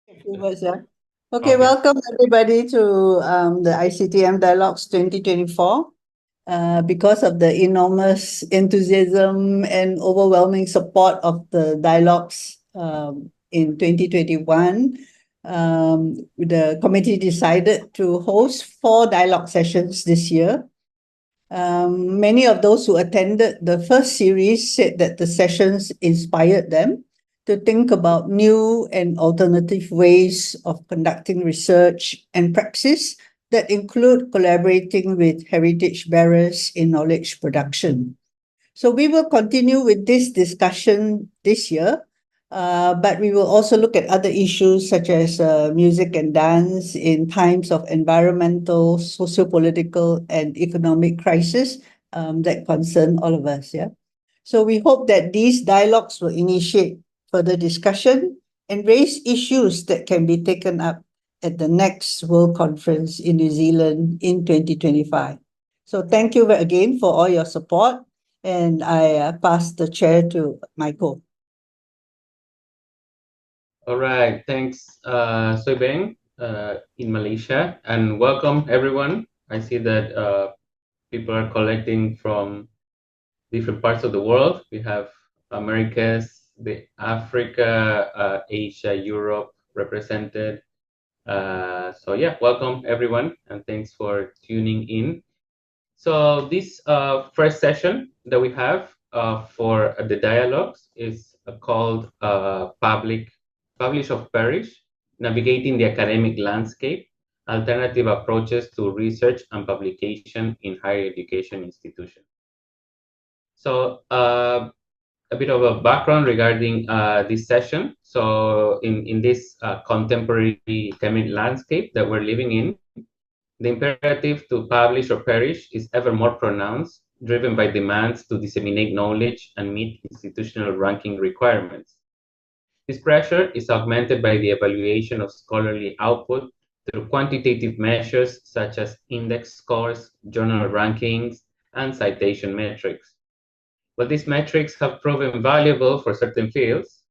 A few words, yeah. Okay, Okay. welcome everybody to the ICTM Dialogues 2024. Because of the enormous enthusiasm and overwhelming support of the dialogues in 2021, the committee decided to host 4 dialogue sessions this year. Many of those who attended the first series said that the sessions inspired them to think about new and alternative ways of conducting research and praxis that include collaborating with heritage bearers in knowledge production. So we will continue with this discussion this year, but we will also look at other issues such as music and dance in times of environmental, socio-political, and economic crisis that concern all of us. Yeah. So we hope that these dialogues will initiate further discussion and raise issues that can be taken up at the next World Conference in New Zealand in 2025. So thank you again for all your support. And I pass the chair to Mayco. All right. Thanks, Soibeng, in Malaysia, and welcome everyone. I see that people are collecting from different parts of the world. We have Americas, the Africa, Asia, Europe represented. So yeah, welcome everyone, and thanks for tuning in. So this first session that we have for the dialogues is called Publish of Perish, Navigating the Academic Landscape, Alternative Approaches to Research and Publication in Higher Education Institutions. So a bit of a background regarding this session. So in this contemporary academic landscape that we're living in, the imperative to publish or perish is ever more pronounced, driven by demands to disseminate knowledge and meet institutional ranking requirements. This pressure is augmented by the evaluation of scholarly output through quantitative measures such as index scores, journal rankings, and citation metrics. While these metrics have proven valuable for certain fields,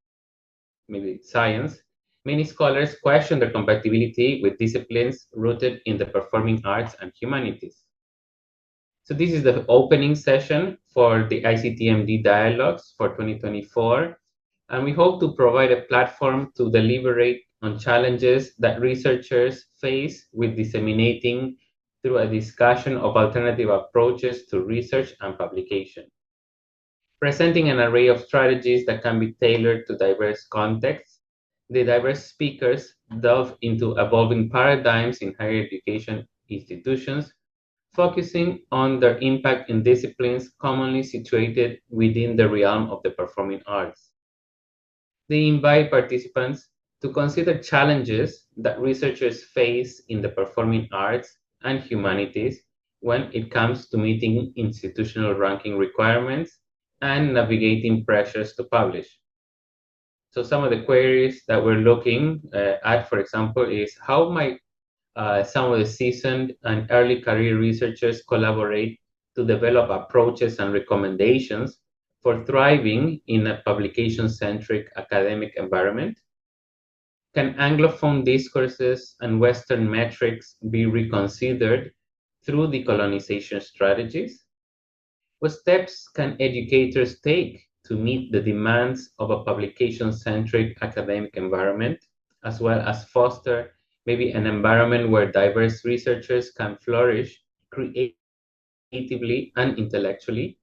maybe science, many scholars question their compatibility with disciplines rooted in the performing arts and humanities. So this is the opening session for the ICTMD Dialogues for 2024, and we hope to provide a platform to deliberate on challenges that researchers face with disseminating through a discussion of alternative approaches to research and publication. Presenting an array of strategies that can be tailored to diverse contexts, the diverse speakers delve into evolving paradigms in higher education institutions, focusing on their impact in disciplines commonly situated within the realm of the performing arts. They invite participants to consider challenges that researchers face in the performing arts and humanities when it comes to meeting institutional ranking requirements and navigating pressures to publish. So some of the queries that we're looking at, for example, is how might some of the seasoned and early career researchers collaborate to develop approaches and recommendations for thriving in a publication-centric academic environment? Can Anglophone discourses and Western metrics be reconsidered through decolonization strategies? What steps can educators take to meet the demands of a publication-centric academic environment, as well as foster maybe an environment where diverse researchers can flourish creatively and intellectually?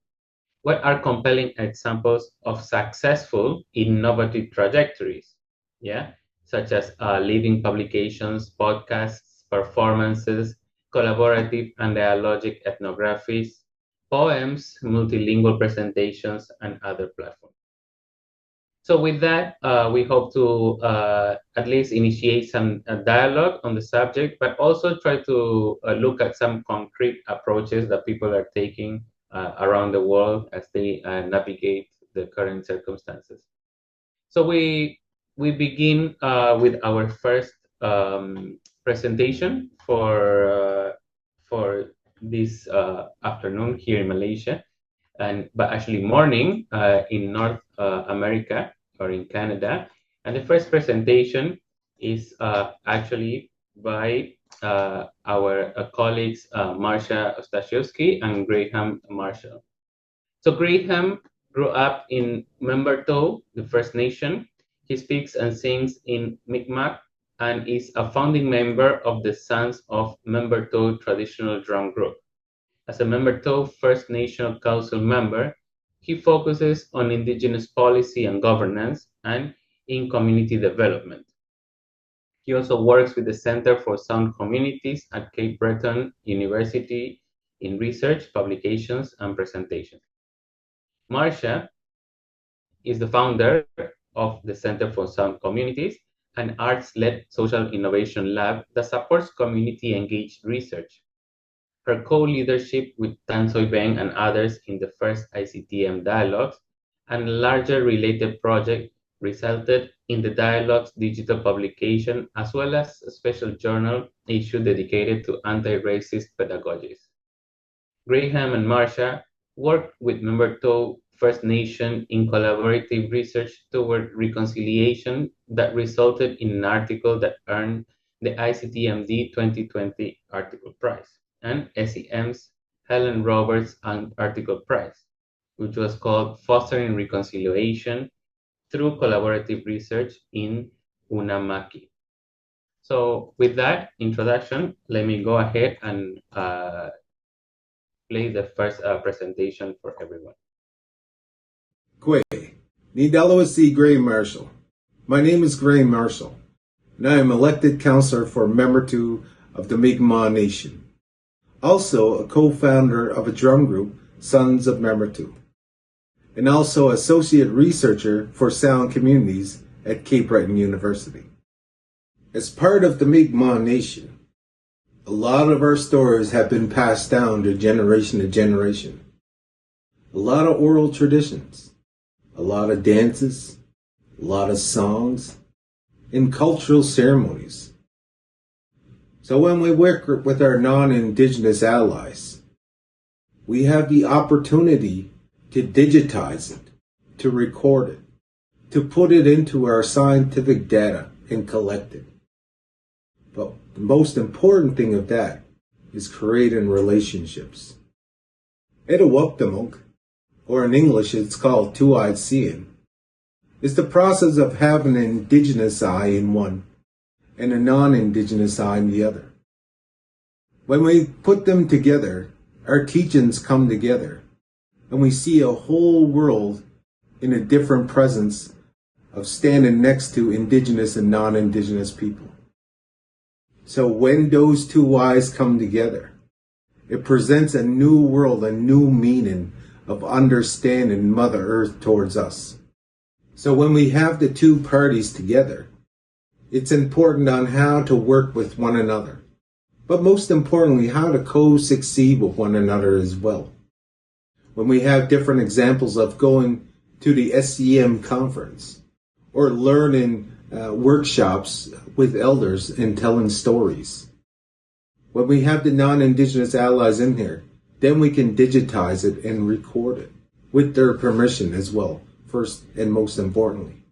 What are compelling examples of successful innovative trajectories? Yeah, such as living publications, podcasts, performances, collaborative and dialogic ethnographies, poems, multilingual presentations, and other platforms. So with that, we hope to at least initiate some dialogue on the subject, but also try to look at some concrete approaches that people are taking around the world as they navigate the current circumstances. So we begin with our first presentation for this afternoon here in Malaysia, but actually morning in North America or in Canada. And the first presentation is actually by our colleagues Marcia Ostashewski and Graham Marshall. So Graham grew up in Membertou, the First Nation. He speaks and sings in Mi'kmaq and is a founding member of the Sons of Membertou traditional drum group. As a Membertou First Nation Council member, he focuses on indigenous policy and governance and in community development. He also works with the Center for Sound Communities at Cape Breton University in research, publications, and presentations. Marcia is the founder of the Center for Sound Communities, an arts-led social innovation lab that supports community-engaged research. Her co-leadership with Tan Soy Beng and others in the first ICTM dialogues and a larger related project resulted in the dialogue's digital publication as well as a special journal issue dedicated to anti-racist pedagogies. Graham and Marcia worked with Membertou First Nation in collaborative research toward reconciliation that resulted in an article that earned the ICTMD 2020 Article Prize and SEM's Helen Roberts Article Prize, which was called Fostering Reconciliation Through Collaborative Research in Unamaki. So with that introduction, let me go ahead and play the first presentation for everyone. Kwe, Nidalawasi Gray Marshall. My name is Gray Marshall, and I am elected counselor for Membertou of the Mi'kmaq Nation. Also a co-founder of a drum group, Sons of Membertou, and also associate researcher for sound communities at Cape Breton University. As part of the Mi'kmaq Nation, a lot of our stories have been passed down to generation. A lot of oral traditions, a lot of dances, a lot of songs, and cultural ceremonies. So when we work with our non-Indigenous allies, we have the opportunity to digitize it, to record it, to put it into our scientific data and collect it. But the most important thing of that is creating relationships. Etowuktamuk, or in English it's called two-eyed seeing, is the process of having an indigenous eye in one and a non-indigenous eye in the other. When we put them together, our teachings come together, and we see a whole world in a different presence of standing next to indigenous and non-indigenous people. So when those two eyes come together, it presents a new world, a new meaning of understanding Mother Earth towards us. So when we have the two parties together, it's important on how to work with one another, but most importantly, how to co-succeed with one another as well. When we have different examples of going to the SCM conference or learning workshops with elders and telling stories. When we have the non-Indigenous allies in here, then we can digitize it and record it with their permission as well, first and most importantly.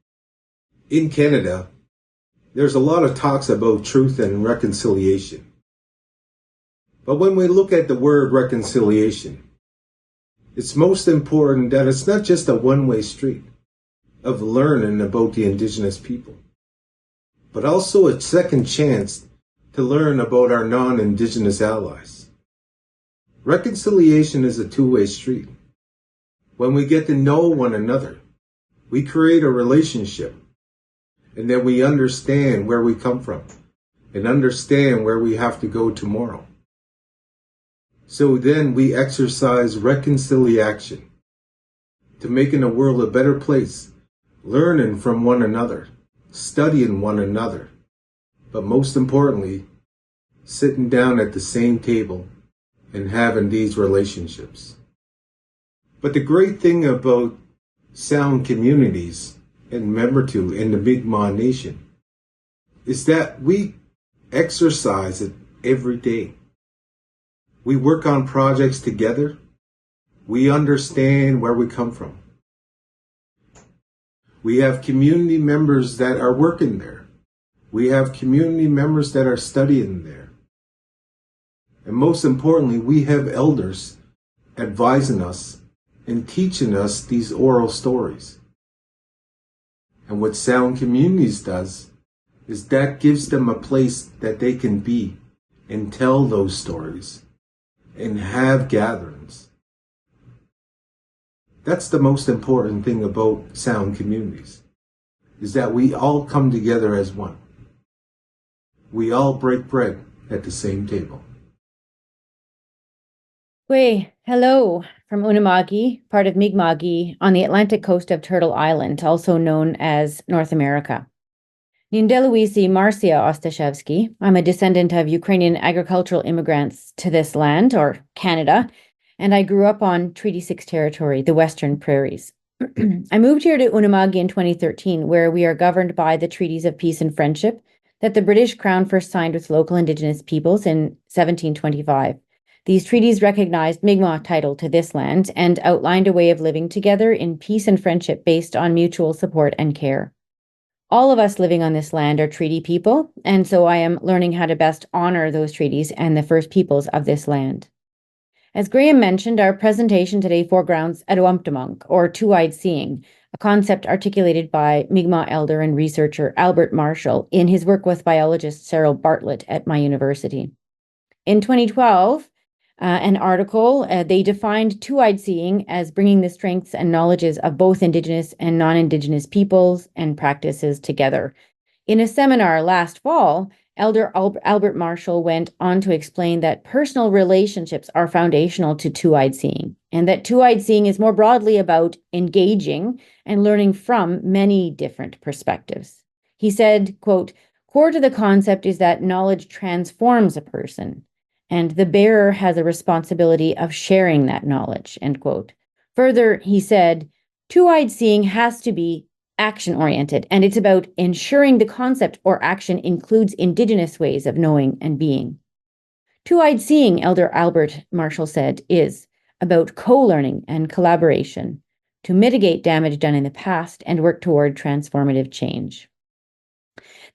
In Canada, there's a lot of talks about truth and reconciliation. But when we look at the word reconciliation, it's most important that it's not just a one-way street of learning about the Indigenous people, but also a second chance to learn about our non-Indigenous allies. Reconciliation is a two-way street. When we get to know one another, we create a relationship, and then we understand where we come from and understand where we have to go tomorrow. So then we exercise reconciliation to making the world a better place, learning from one another, studying one another, but most importantly, sitting down at the same table and having these relationships. But the great thing about sound communities and Membertou in the Mi'kmaq Nation is that we exercise it every day. We work on projects together. We understand where we come from. We have community members that are working there, We have community members that are studying there. And most importantly, we have elders advising us and teaching us these oral stories. And what Sound Communities does is that gives them a place that they can be and tell those stories and have gatherings. That's the most important thing about Sound Communities, is that we all come together as one. We all break bread at the same table. Hello from Unama'ki, part of Mi'kma'ki, on the Atlantic coast of Turtle Island, also known as North America. Nindeluisi Marcia Ostashewski. I'm a descendant of Ukrainian agricultural immigrants to this land, or Canada, and I grew up on Treaty 6 territory, the Western Prairies. I moved here to Unama'ki in 2013, where we are governed by the Treaties of Peace and Friendship that the British Crown first signed with local Indigenous peoples in 1725. These treaties recognized Mi'kmaq title to this land and outlined a way of living together in peace and friendship based on mutual support and care. All of us living on this land are treaty people, and so I am learning how to best honor those treaties and the first peoples of this land. As Graham mentioned, our presentation today foregrounds Aduamtamunk, or two-eyed seeing, a concept articulated by Mi'kmaq elder and researcher Albert Marshall in his work with biologist Cyril Bartlett at my university. In 2012, an article, they defined two-eyed seeing as bringing the strengths and knowledges of both Indigenous and non-Indigenous peoples and practices together. In a seminar last fall, Elder Albert Marshall went on to explain that personal relationships are foundational to two-eyed seeing, and that two-eyed seeing is more broadly about engaging and learning from many different perspectives. He said, quote, "Core to the concept is that knowledge transforms a person, and the bearer has a responsibility of sharing that knowledge," end quote. Further, he said, two-eyed seeing has to be action-oriented, and it's about ensuring the concept or action includes Indigenous ways of knowing and being. Two-eyed seeing, Elder Albert Marshall said, is about co-learning and collaboration to mitigate damage done in the past and work toward transformative change.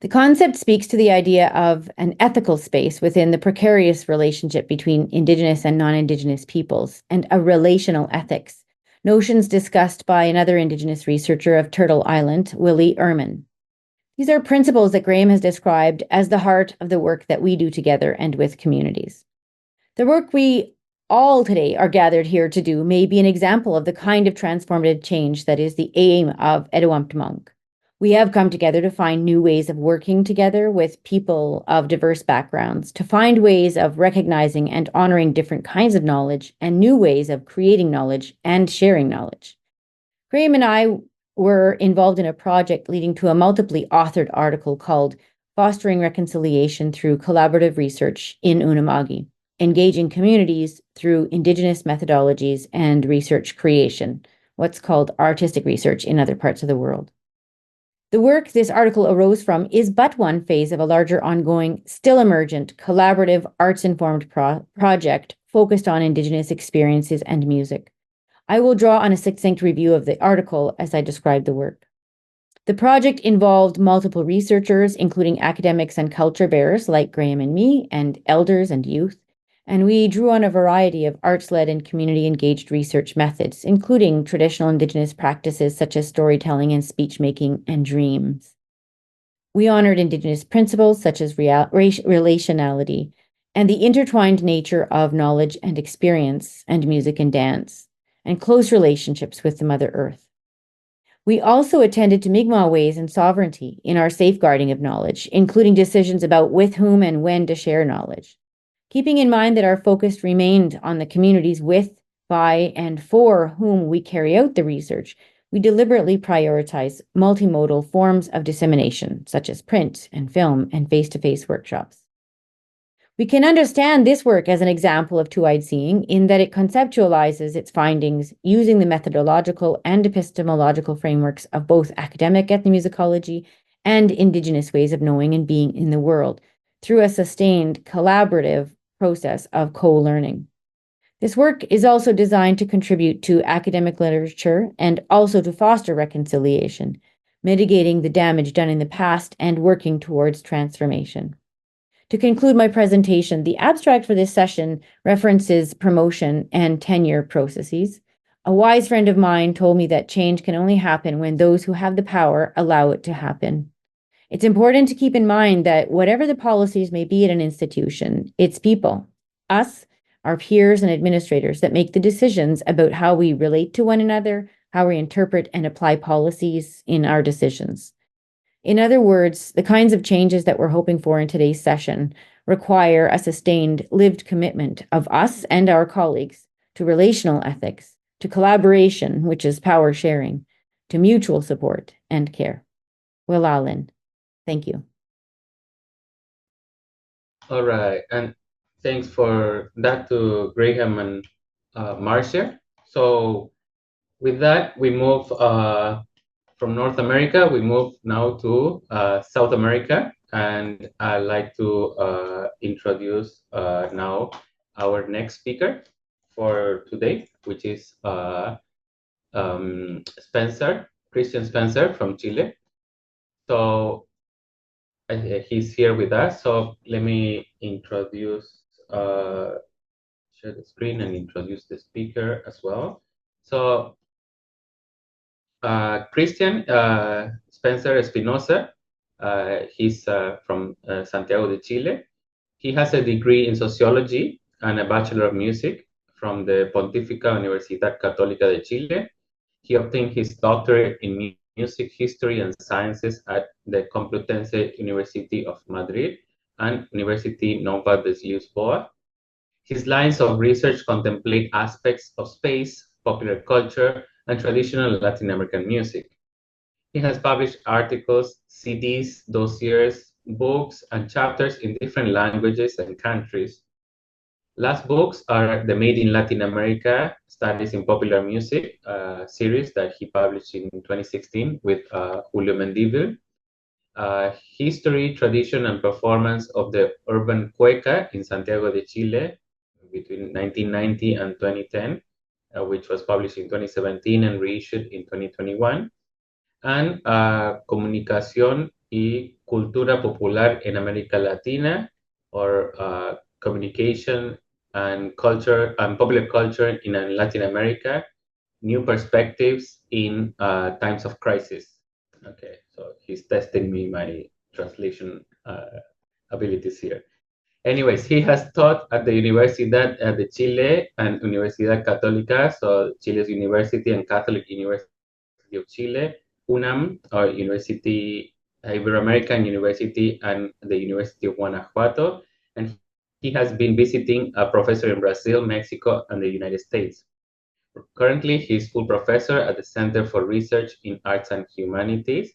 The concept speaks to the idea of an ethical space within the precarious relationship between Indigenous and non-Indigenous peoples, and a relational ethics, notions discussed by another Indigenous researcher of Turtle Island, Willie Urman. These are principles that Graham has described as the heart of the work that we do together and with communities. The work we all today are gathered here to do may be an example of the kind of transformative change that is the aim of Aduamtamunk. We have come together to find new ways of working together with people of diverse backgrounds, to find ways of recognizing and honoring different kinds of knowledge, and new ways of creating knowledge and sharing knowledge. Graham and I were involved in a project leading to a multiply authored article called Fostering Reconciliation Through Collaborative Research in Unama'ki, Engaging Communities Through Indigenous Methodologies and Research Creation, what's called artistic research in other parts of the world. The work this article arose from is but one phase of a larger ongoing, still emergent, collaborative, arts-informed project focused on Indigenous experiences and music. I will draw on a succinct review of the article as I describe the work. The project involved multiple researchers, including academics and culture bearers like Graham and me, and elders and youth, and we drew on a variety of arts-led and community-engaged research methods, including traditional Indigenous practices such as storytelling and speech-making and dreams. We honored Indigenous principles such as relationality and the intertwined nature of knowledge and experience and music and dance, and close relationships with the Mother Earth. We also attended to Mi'kmaq ways and sovereignty in our safeguarding of knowledge, including decisions about with whom and when to share knowledge. Keeping in mind that our focus remained on the communities with, by, and for whom we carry out the research, we deliberately prioritize multimodal forms of dissemination, such as print and film and face-to-face workshops. We can understand this work as an example of two-eyed seeing in that it conceptualizes its findings using the methodological and epistemological frameworks of both academic ethnomusicology and Indigenous ways of knowing and being in the world through a sustained collaborative process of co-learning. This work is also designed to contribute to academic literature and also to foster reconciliation mitigating the damage done in the past and working towards transformation. To conclude my presentation, the abstract for this session references promotion and tenure processes. A wise friend of mine told me that change can only happen when those who have the power allow it to happen. It's important to keep in mind that whatever the policies may be at an institution, it's people, us, our peers and administrators, that make the decisions about how we relate to one another, how we interpret and apply policies in our decisions. In other words, the kinds of changes that we're hoping for in today's session require a sustained lived commitment of us and our colleagues to relational ethics, to collaboration, which is power sharing, to mutual support and care. Wilalin. Thank you. All right, and thanks for that to Graham and Marcia. So with that, we move from North America, we move now to South America, and I'd like to introduce now our next speaker for today, which is Christian Spencer from Chile. So he's here with us. So let me introduce, share the screen and introduce the speaker as well. So Christian Spencer Espinosa, he's from Santiago de Chile. He has a degree in sociology and a Bachelor of Music from the Pontificia Universidad Católica de Chile. He obtained his doctorate in music history and sciences at the Complutense University of Madrid and University Nova de Lisboa. His lines of research contemplate aspects of space, popular culture, and traditional Latin American music. He has published articles, CDs, dossiers, books, and chapters in different languages and countries. Last books are the Made in Latin America Studies in Popular Music series that he published in 2016 with Julio Mendívil, History, Tradition, and Performance of the Urban Cueca in Santiago de Chile between 1990 and 2010, which was published in 2017 and reissued in 2021, and Comunicación y Cultura Popular en América Latina, or Communication and Culture and Popular Culture in Latin America, New Perspectives in Times of Crisis. Okay, so he's testing me my translation abilities here. Anyways, he has taught at the Universidad de Chile and Universidad Católica, so Chile's university and Catholic University of Chile, UNAM, or University Ibero-American University, and the University of Guanajuato, and he has been visiting a professor in Brazil, Mexico, and the United States. Currently, he's full professor at the Center for Research in Arts and Humanities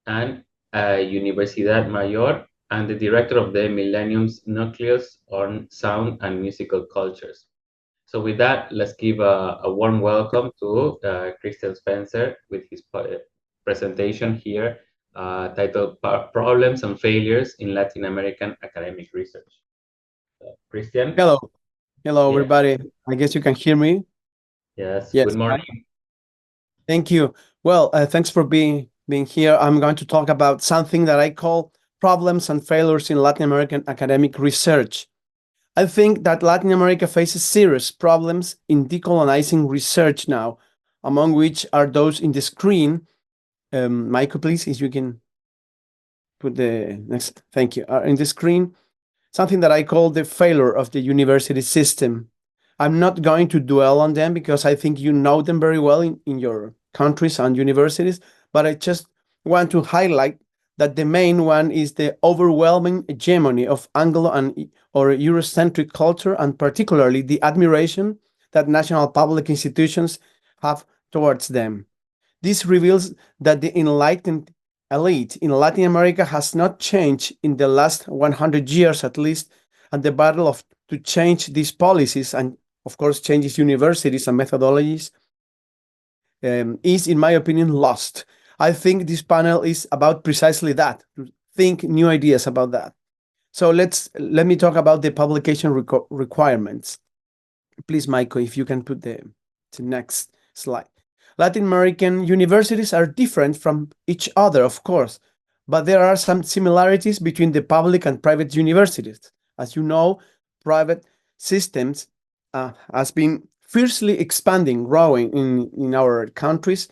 and Universidad Mayor, and the director of the Millennium's Nucleus on Sound and Musical Cultures. So with that, let's give a warm welcome to Christian Spencer with his presentation here titled Problems and Failures in Latin American Academic Research. Christian? Hello, Yeah. everybody. I guess you can hear me. Yes, Yes. good morning. Thank you. Well, thanks for being here. I'm going to talk about something that I call problems and failures in Latin American academic research. I think that Latin America faces serious problems in decolonizing research now, among which are those in the screen. Mayco, please, if you can put the next, thank you, in the screen, something that I call the failure of the university system. I'm not going to dwell on them because I think you know them very well in your countries and universities, but I just want to highlight that the main one is the overwhelming hegemony of Anglo or Eurocentric culture, and particularly the admiration that national public institutions have towards them. This reveals that the enlightened elite in Latin America has not changed in the last 100 years at least, and the battle to change these policies and, of course, change universities and methodologies is, in my opinion, lost. I think this panel is about precisely that, to think new ideas about that. So let me talk about the publication requirements. Please, Mayco, if you can put the next slide. Latin American universities are different from each other, of course, but there are some similarities between the public and private universities. As you know, private systems has been fiercely expanding, growing in our countries,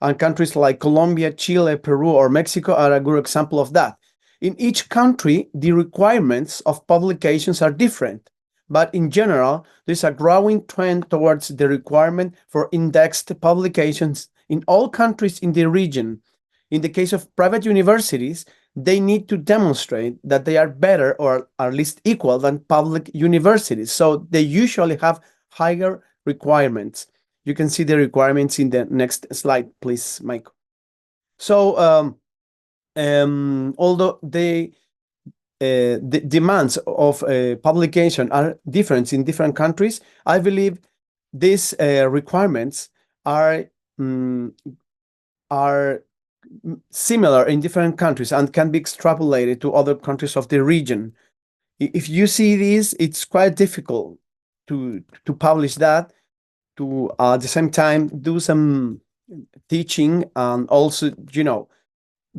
and countries like Colombia, Chile, Peru, or Mexico are a good example of that. In each country, the requirements of publications are different, but in general, there's a growing trend towards the requirement for indexed publications in all countries in the region. In the case of private universities, they need to demonstrate that they are better or at least equal than public universities. So they usually have higher requirements. You can see the requirements in the next slide, please, Mike. So although the demands of publication are different in different countries, I believe these requirements are similar in different countries and can be extrapolated to other countries of the region. If you see this, it's quite difficult to publish that, to at the same time do some teaching and also,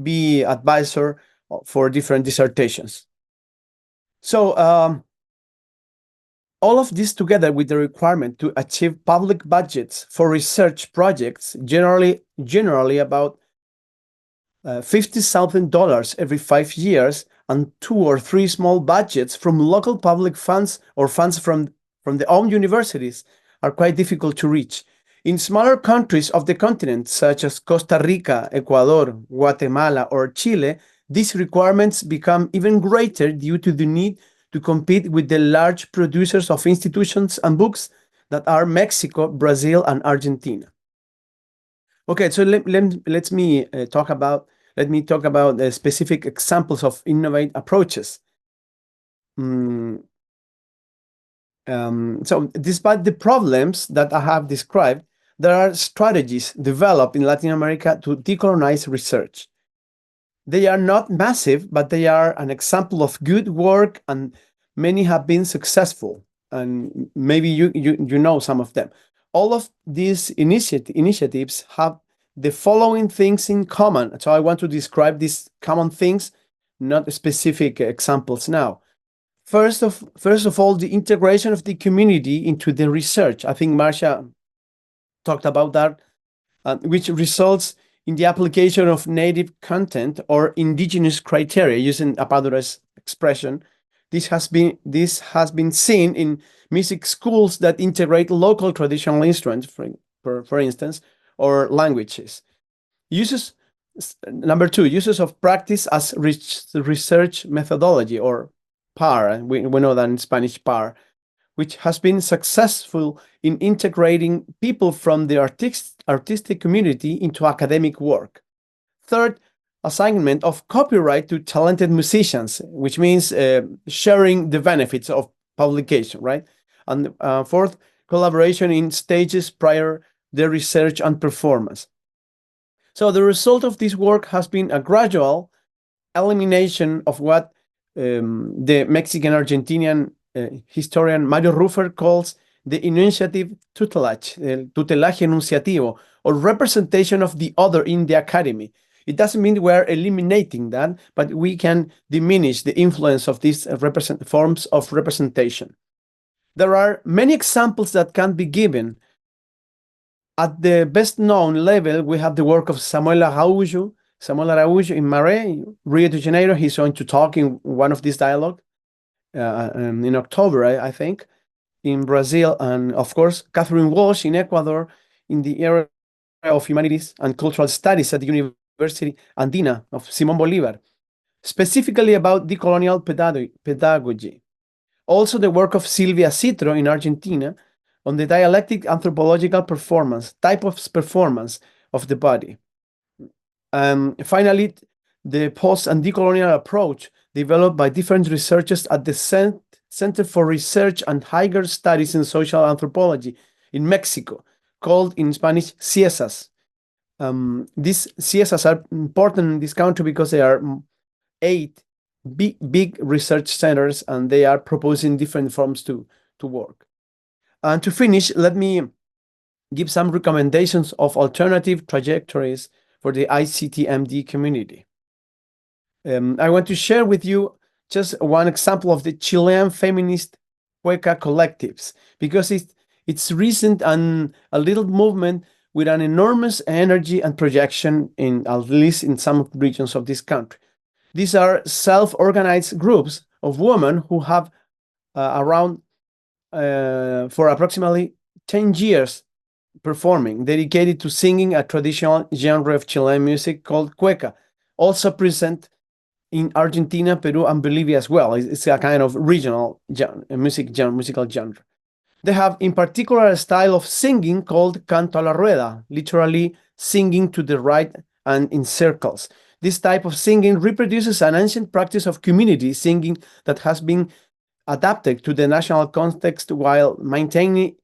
be advisor for different dissertations. So all of this together with the requirement to achieve public budgets for research projects, generally about $50,000 every 5 years, and 2 or 3 small budgets from local public funds or funds from the own universities are quite difficult to reach. In smaller countries of the continent, such as Costa Rica, Ecuador, Guatemala, or Chile, these requirements become even greater due to the need to compete with the large producers of institutions and books that are Mexico, Brazil, and Argentina. Okay, so let me talk about specific examples of innovative approaches. So despite the problems that I have described, there are strategies developed in Latin America to decolonize research. They are not massive, but they are an example of good work, and many have been successful. And maybe you know some of them. All of these initiatives have the following things in common. So I want to describe these common things, not specific examples now. First of all, the integration of the community into the research. I think Marcia talked about that, which results in the application of native content or indigenous criteria, using Apadora's expression. This has been seen in music schools that integrate local traditional instruments, for instance, or languages. Number 2, uses of practice as research methodology, or PAR. We know that in Spanish, PAR, which has been successful in integrating people from the artistic community into academic work. Third, assignment of copyright to talented musicians, which means sharing the benefits of publication, right? And fourth, collaboration in stages prior the research and performance. So the result of this work has been a gradual elimination of what the Mexican-Argentinian historian Mario Ruffer calls the enunciative tutelage, tutelaje enunciativo, or representation of the other in the academy. It doesn't mean we're eliminating that, but we can diminish the influence of these forms of representation. There are many examples that can be given. At the best known level, we have the work of Samuel Araújo in Maré, Rio de Janeiro. He's going to talk in one of these dialogues in October, I think, in Brazil, and of course, Catherine Walsh in Ecuador in the area of humanities and cultural studies at the University Andina of Simón Bolívar, specifically about decolonial pedagogy. Also, the work of Silvia Citro in Argentina on the dialectic anthropological type of performance of the body. Finally, the post and decolonial approach developed by different researchers at the Center for Research and Higher Studies in Social Anthropology in Mexico, called in Spanish CIESAS. These CIESAS are important in this country because they are 8 big research centers, and they are proposing different forms to work. And to finish, let me give some recommendations of alternative trajectories for the ICTMD community. I want to share with you just one example of the Chilean feminist Cueca collectives, because it's recent and a little movement with an enormous energy and projection in at least in some regions of this country. These are self-organized groups of women who have around for approximately 10 years performing, dedicated to singing a traditional genre of Chilean music called cueca, also present in Argentina, Peru, and Bolivia as well. It's a kind of regional musical genre. They have in particular a style of singing called canto a la rueda, literally singing to the right and in circles. This type of singing reproduces an ancient practice of community singing that has been adapted to the national context while maintaining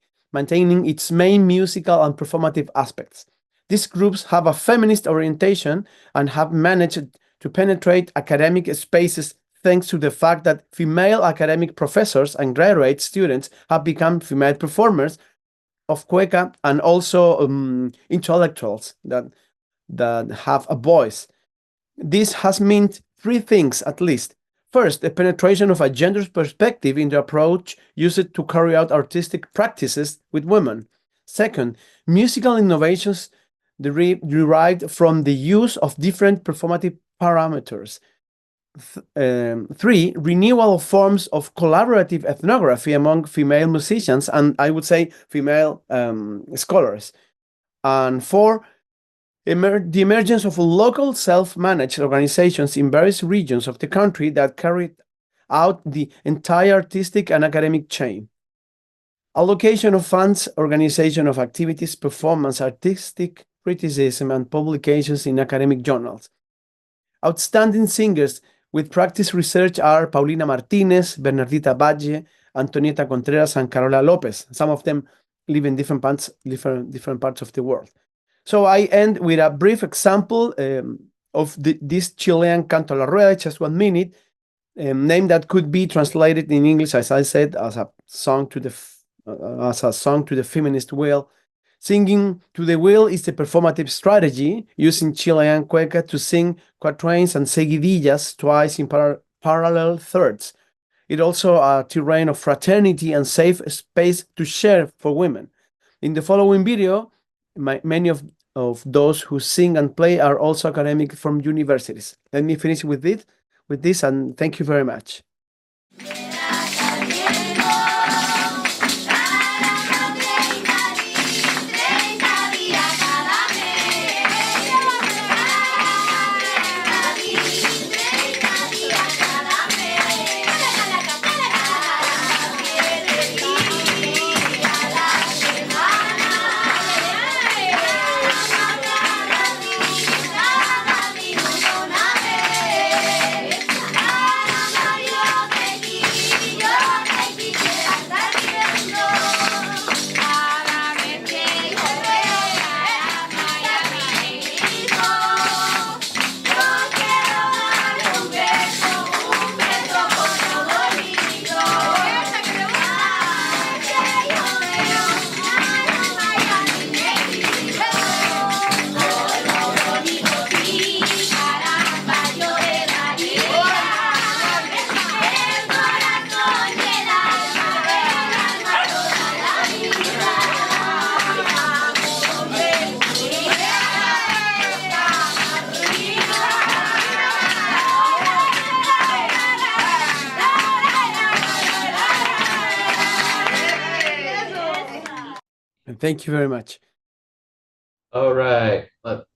its main musical and performative aspects. These groups have a feminist orientation and have managed to penetrate academic spaces thanks to the fact that female academic professors and graduate students have become female performers of cueca, and also intellectuals that have a voice. This has meant three things at least. First, the penetration of a gender perspective in the approach used to carry out artistic practices with women. Second, musical innovations derived from the use of different performative parameters. Three, renewal of forms of collaborative ethnography among female musicians and I would say female scholars. And four, the emergence of local self-managed organizations in various regions of the country that carried out the entire artistic and academic chain. Allocation of funds, organization of activities, performance, artistic criticism, and publications in academic journals. Outstanding singers with practice research are Paulina Martinez, Bernardita Valle, Antonieta Contreras, and Carola Lopez. Some of them live in different parts of the world. So I end with a brief example of this Chilean canto a la rueda, just 1 minute, name that could be translated in English, as I said, as a song to the feminist will. Singing to the will is a performative strategy using Chilean cueca to sing quatrains and seguidillas twice in parallel thirds. It also a terrain of fraternity and safe space to share for women. In the following video, many of those who sing and play are also academic from universities. Let me finish with this, and thank you very much. Thank you very much. All right.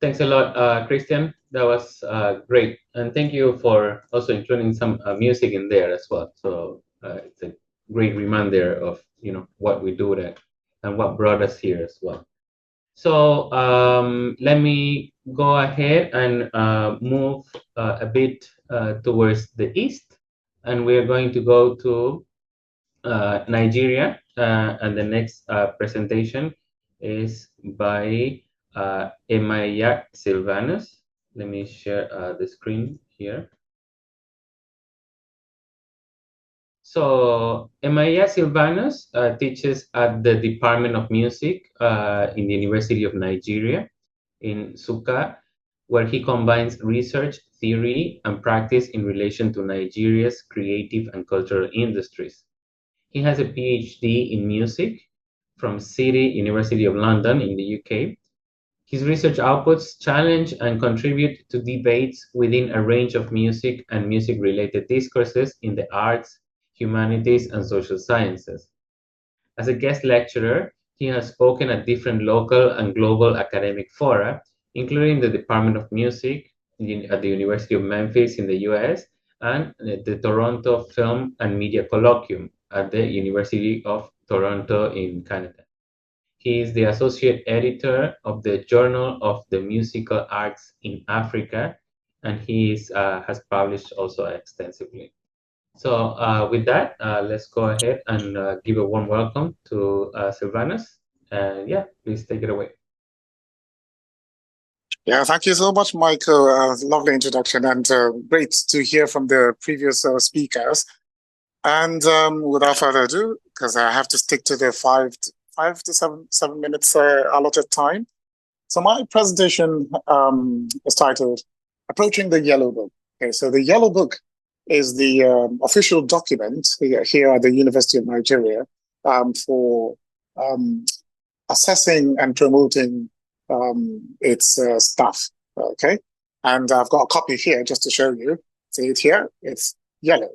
Thanks a lot, Christian. That was great. And thank you for also including some music in there as well. So it's a great reminder of, what we do there and what brought us here as well. So let me go ahead and move a bit towards the east. And we're going to go to Nigeria. And the next presentation is by Emaeyak Sylvanus. Let me share the screen here. So Emaeyak Sylvanus teaches at the Department of Music in the University of Nigeria in Nsukka, where he combines research, theory, and practice in relation to Nigeria's creative and cultural industries. He has a PhD in music from City University of London in the UK. His research outputs challenge and contribute to debates within a range of music and music-related discourses in the arts, humanities, and social sciences. As a guest lecturer, he has spoken at different local and global academic fora, including the Department of Music at the University of Memphis in the US and the Toronto Film and Media Colloquium at the University of Toronto in Canada. He is the associate editor of the Journal of the Musical Arts in Africa, and he has published also extensively. So with that, let's go ahead and give a warm welcome to Sylvanus. And yeah, please take it away. Yeah, thank you so much, Michael. Lovely introduction, and great to hear from the previous speakers. And without further ado, because I have to stick to the five to seven minutes allotted time. So my presentation is titled "Approaching the Yellow Book." Okay, so the Yellow Book is the official document here at the University of Nigeria for assessing and promoting its staff. Okay, and I've got a copy here just to show you. See it here? It's yellow.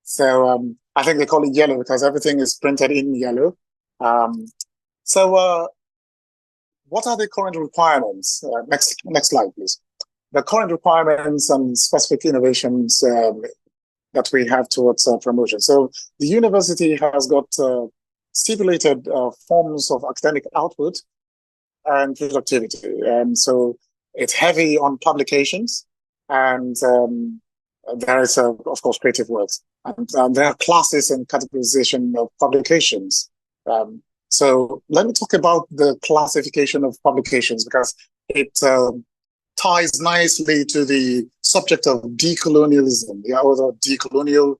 So I think they call it yellow because everything is printed in yellow. So what are the current requirements? Next slide, please. The current requirements and specific innovations that we have towards promotion. So the university has got stipulated forms of academic output and productivity. And so it's heavy on publications, and there is, of course, creative works. And there are classes and categorization of publications. So let me talk about the classification of publications, because it ties nicely to the subject of decolonialism, or decolonial,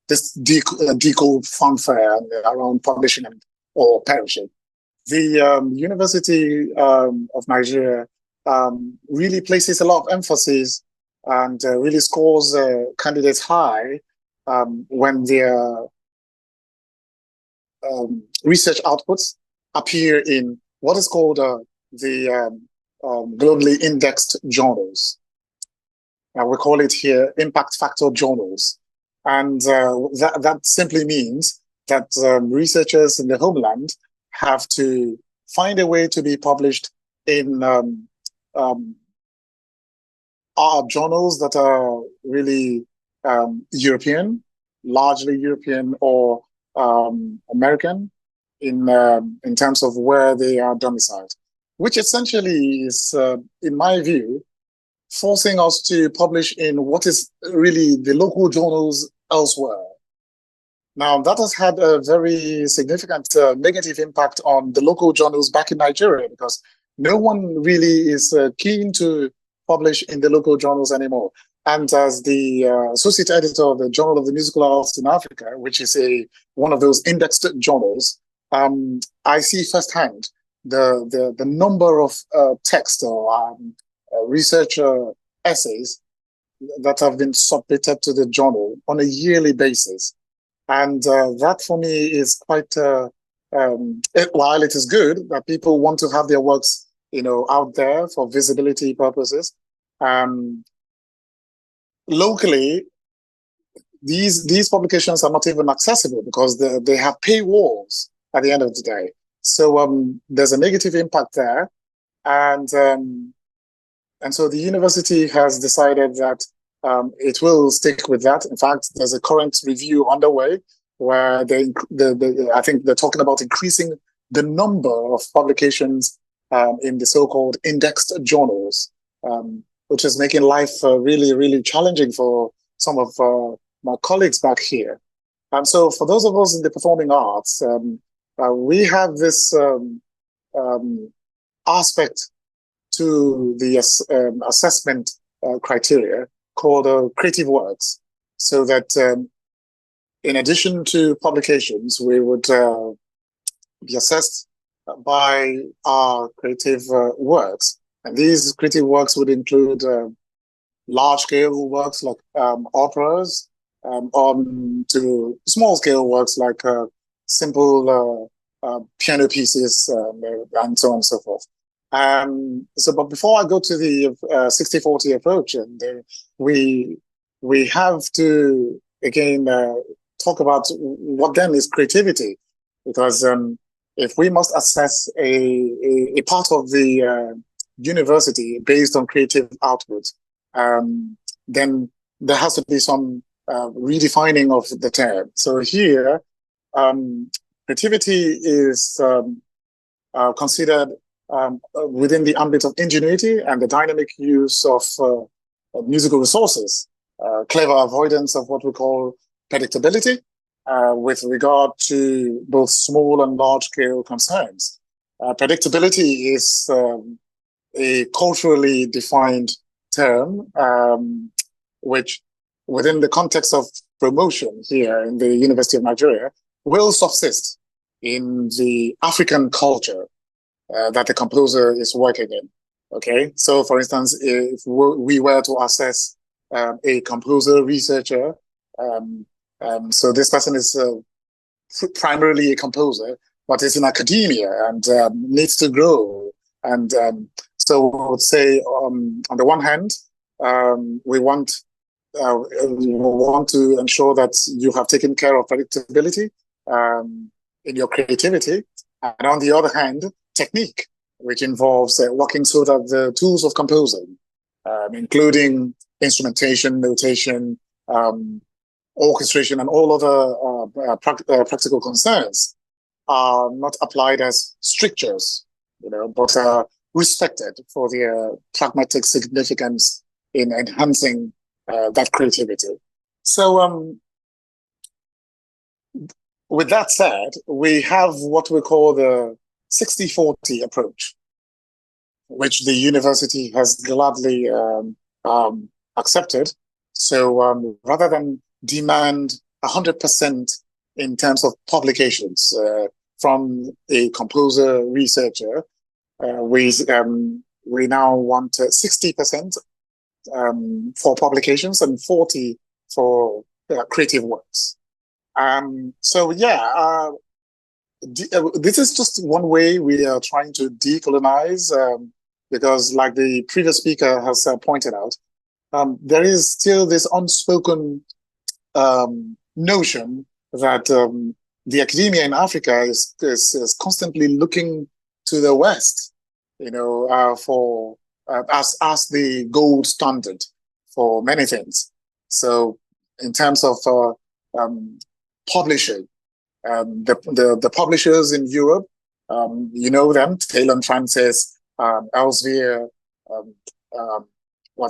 this deco fanfare around publishing or perishing. The University of Nigeria really places a lot of emphasis and really scores candidates high when their research outputs appear in what is called the globally indexed journals. We call it here impact factor journals. And that simply means that researchers in the homeland have to find a way to be published in our journals that are really European, largely European or American in terms of where they are domiciled, which essentially is, in my view, forcing us to publish in what is really the local journals elsewhere. Now, that has had a very significant negative impact on the local journals back in Nigeria, because no one really is keen to publish in the local journals anymore. And as the associate editor of the Journal of the Musical Arts in Africa, which is one of those indexed journals, I see firsthand the number of text or research essays that have been submitted to the journal on a yearly basis. And that for me is quite, while it is good that people want to have their works, out there for visibility purposes, locally, these publications are not even accessible because they have paywalls at the end of the day. So there's a negative impact there. And so the university has decided that it will stick with that. In fact, there's a current review underway where I think they're talking about increasing the number of publications in the so-called indexed journals, which is making life really, really challenging for some of my colleagues back here. And so for those of us in the performing arts, we have this aspect to the assessment criteria called creative works. so that in addition to publications, we would be assessed by our creative works. And these creative works would include large-scale works like operas, on to small-scale works like simple piano pieces, and so on and so forth. But before I go to the 60-40 approach, and we have to again talk about what then is creativity, because if we must assess a part of the university based on creative output, then there has to be some redefining of the term. So here, creativity is considered within the ambit of ingenuity and the dynamic use of musical resources, clever avoidance of what we call predictability with regard to both small and large-scale concerns. Predictability is a culturally defined term, which within the context of promotion here in the University of Nigeria will subsist in the African culture that the composer is working in. Okay, so for instance, if we were to assess a composer researcher, so this person is primarily a composer, but is in academia and needs to grow. And so we would say, on the one hand, we want to ensure that you have taken care of predictability in your creativity, and on the other hand, technique, which involves working so that the tools of composing, including instrumentation, notation, orchestration, and all other practical concerns, are not applied as strictures, but are respected for their pragmatic significance in enhancing that creativity. So, with that said, we have what we call the 60-40 approach, which the university has gladly accepted. So rather than demand 100% in terms of publications from a composer researcher, we now want 60% for publications and 40% for creative works. So yeah, this is just one way we are trying to decolonize, because like the previous speaker has pointed out, there is still this unspoken notion that the academia in Africa is constantly looking to the West, for as the gold standard for many things. So in terms of publishing, the publishers in Europe, them, Taylor and Francis, Elsevier,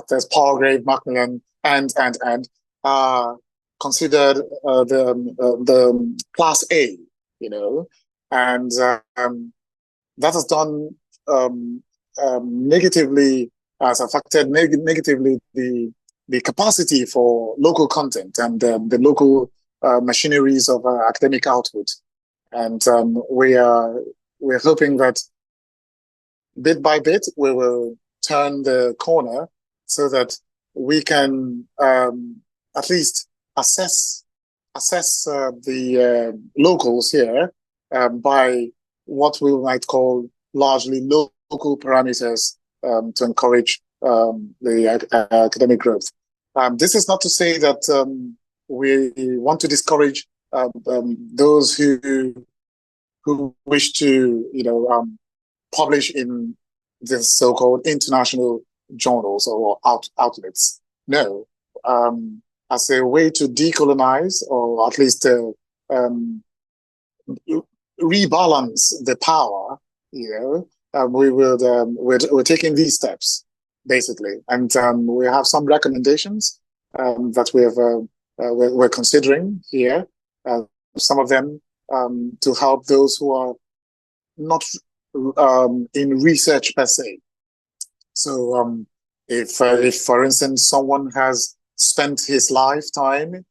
there's Palgrave, Macmillan, and considered the class A, and that has done negatively, has affected negatively the capacity for local content and the local machineries of academic output. And we're hoping that bit by bit we will turn the corner so that we can at least assess the locals here by what we might call largely local parameters to encourage the academic growth. This is not to say that we want to discourage those who wish to, publish in the so-called international journals or outlets. No, as a way to decolonize, or at least rebalance the power, we're taking these steps basically, and we have some recommendations that we're considering here. Some of them to help those who are not in research per se. So if for instance someone has spent his lifetime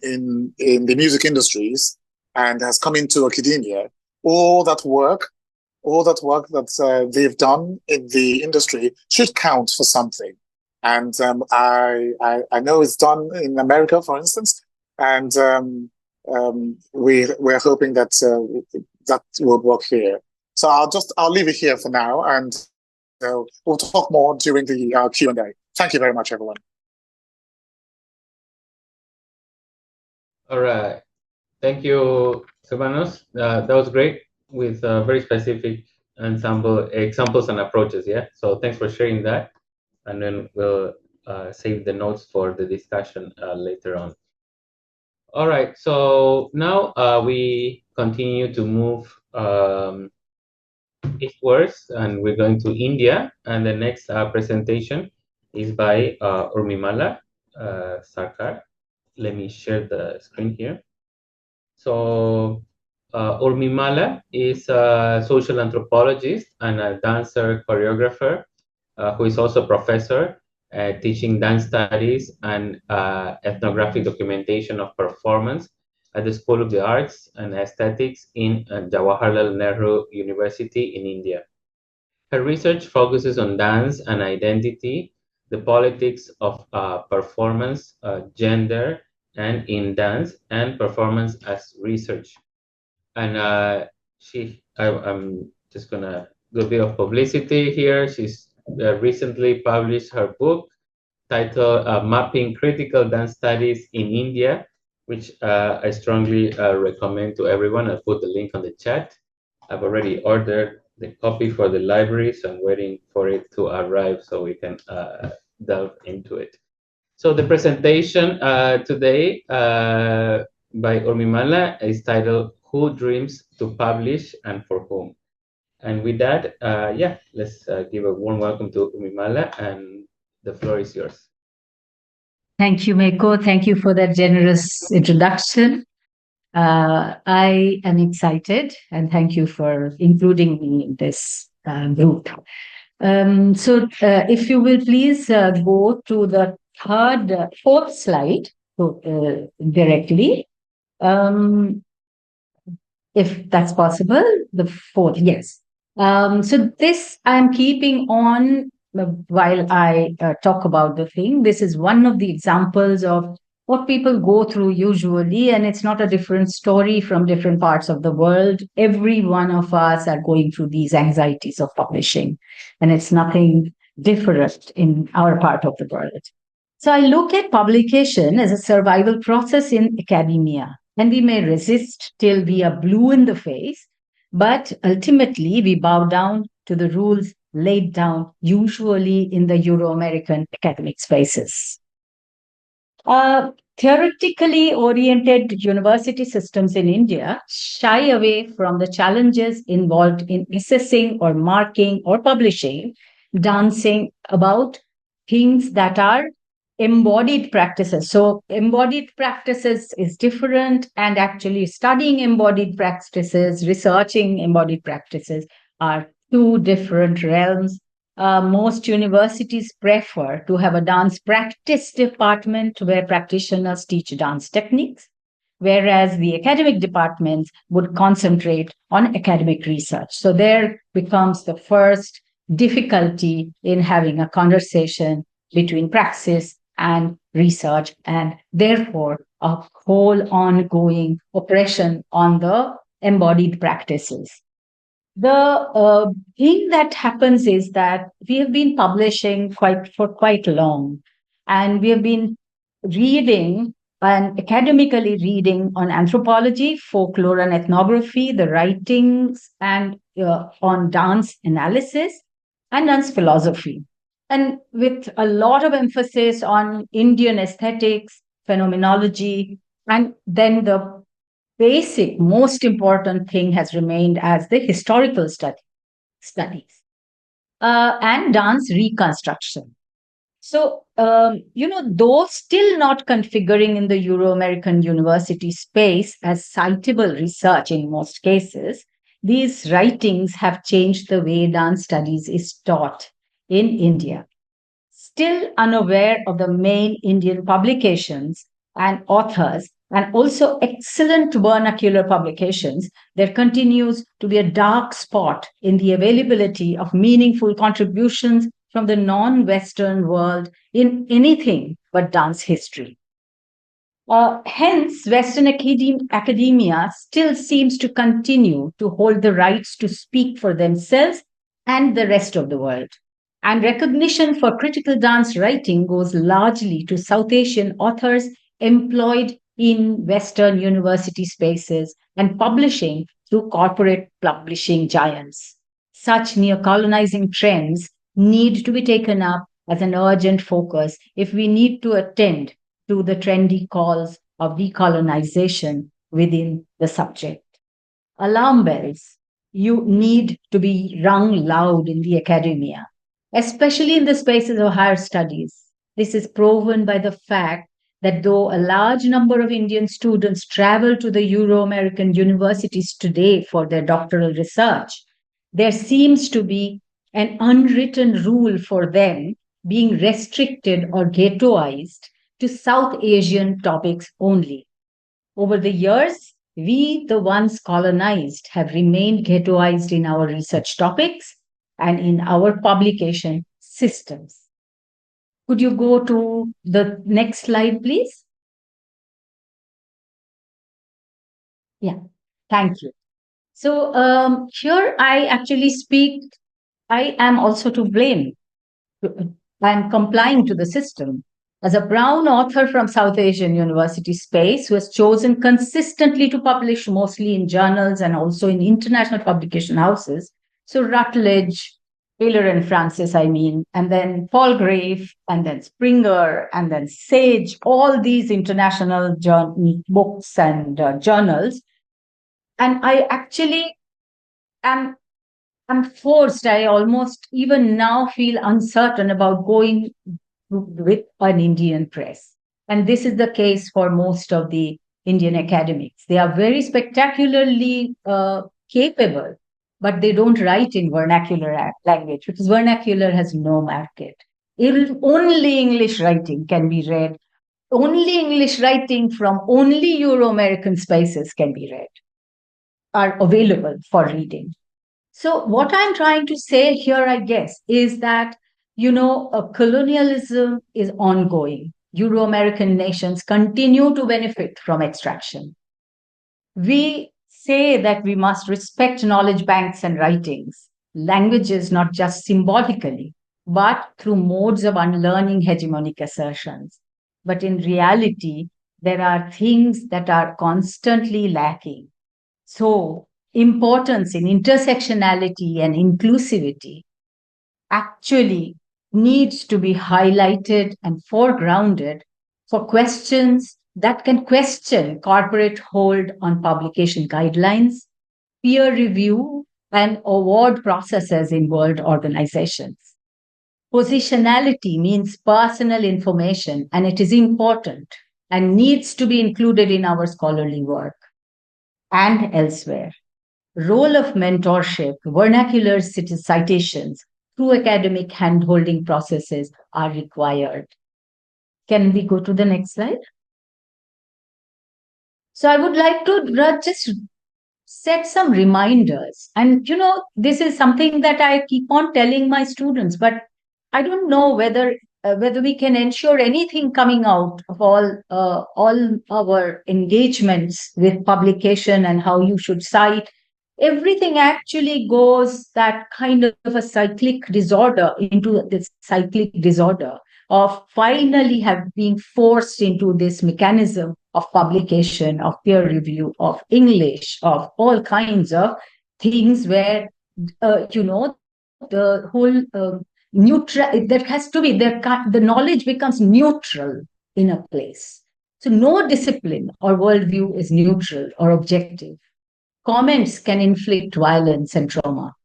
in the music industries and has come into academia. All that work that they've done in the industry should count for something. And I know it's done in America, for instance, and we're hoping that that will work here. So I'll leave it here for now, and we'll talk more during the Q&A. Thank you very much, everyone. All right. Thank you, Sylvanus. That was great with very specific examples and approaches. Yeah. So thanks for sharing that. And then we'll save the notes for the discussion later on. All right. So now we continue to move eastwards, and we're going to India. And the next presentation is by Urmimala Sarkar. Let me share the screen here. So Urmimala is a social anthropologist and a dancer choreographer who is also a professor teaching dance studies and ethnographic documentation of performance at the School of the Arts and Aesthetics in Jawaharlal Nehru University in India. Her research focuses on dance and identity, the politics of performance, gender, and in dance and performance as research. And I'm just gonna do a bit of publicity here. She's recently published her book titled Mapping Critical Dance Studies in India, which I strongly recommend to everyone. I'll put the link on the chat. I've already ordered the copy for the library, so I'm waiting for it to arrive so we can delve into it. So the presentation today by Urmimala is titled Who Dreams to Publish and for Whom? And with that, yeah, let's give a warm welcome to Urmimala, and the floor is yours. Thank you, Mayco. Thank you for that generous introduction. I am excited, and thank you for including me in this group. So if you will please go to the fourth slide directly. If that's possible, the fourth, yes. So this I'm keeping on while I talk about the thing. This is one of the examples of what people go through usually, and it's not a different story from different parts of the world. Every one of us are going through these anxieties of publishing, and it's nothing different in our part of the world. So I look at publication as a survival process in academia, and we may resist till we are blue in the face, but ultimately we bow down to the rules laid down usually in the Euro-American academic spaces. Theoretically oriented university systems in India shy away from the challenges involved in assessing or marking or publishing, dancing about things that are embodied practices. So embodied practices is different, and actually studying embodied practices, researching embodied practices are two different realms. Most universities prefer to have a dance practice department where practitioners teach dance techniques, whereas the academic departments would concentrate on academic research. So there becomes the first difficulty in having a conversation between praxis and research, and therefore a whole ongoing oppression on the embodied practices. The thing that happens is that we have been publishing for quite long, and we have been reading and academically reading on anthropology, folklore and ethnography, the writings, and on dance analysis and dance philosophy. And with a lot of emphasis on Indian aesthetics, phenomenology, and then the basic, most important thing has remained as the historical studies and dance reconstruction. So, though still not configuring in the Euro-American university space as citable research in most cases, these writings have changed the way dance studies is taught in India. still unaware of the main Indian publications and authors, and also excellent vernacular publications, there continues to be a dark spot in the availability of meaningful contributions from the non-Western world in anything but dance history. Hence, Western academia still seems to continue to hold the rights to speak for themselves and the rest of the world. And recognition for critical dance writing goes largely to South Asian authors employed in Western university spaces and publishing through corporate publishing giants. Such neo-colonizing trends need to be taken up as an urgent focus if we need to attend to the trendy calls of decolonization within the subject. Alarm bells, you need to be rung loud in the academia, especially in the spaces of higher studies. This is proven by the fact that though a large number of Indian students travel to the Euro-American universities today for their doctoral research, there seems to be an unwritten rule for them being restricted or ghettoized to South Asian topics only. Over the years, we, the ones colonized, have remained ghettoized in our research topics and in our publication systems. Could you go to the next slide, please? Yeah, thank you. So here I actually speak, I am also to blame. I am complying to the system. As a brown author from South Asian university space who has chosen consistently to publish mostly in journals and also in international publication houses, so Routledge, Taylor and Francis, and then Palgrave, and then Springer, and then Sage, all these international books and journals. And I actually am forced, I almost even now feel uncertain about going with an Indian press. And this is the case for most of the Indian academics. They are very spectacularly capable, but they don't write in vernacular language because vernacular has no market. Only English writing can be read. Only English writing from only Euro-American spaces can be read, are available for reading. So what I'm trying to say here, I guess, is that colonialism is ongoing. Euro-American nations continue to benefit from extraction. We say that we must respect knowledge banks and writings, languages not just symbolically, but through modes of unlearning hegemonic assertions. But in reality, there are things that are constantly lacking. So, importance in intersectionality and inclusivity actually needs to be highlighted and foregrounded for questions that can question corporate hold on publication guidelines, peer review, and award processes in world organizations. Positionality means personal information, and it is important and needs to be included in our scholarly work and elsewhere. Role of mentorship, vernacular citations, through academic hand-holding processes are required. Can we go to the next slide? So I would like to just set some reminders. And, this is something that I keep on telling my students, but I don't know whether we can ensure anything coming out of all our engagements with publication and how you should cite. Everything actually goes that kind of a cyclic disorder into this cyclic disorder of finally have been forced into this mechanism of publication, of peer review, of English, of all kinds of things where, the whole neutral, there has to be, the knowledge becomes neutral in a place. So no discipline or worldview is neutral or objective. Comments can inflict violence and trauma.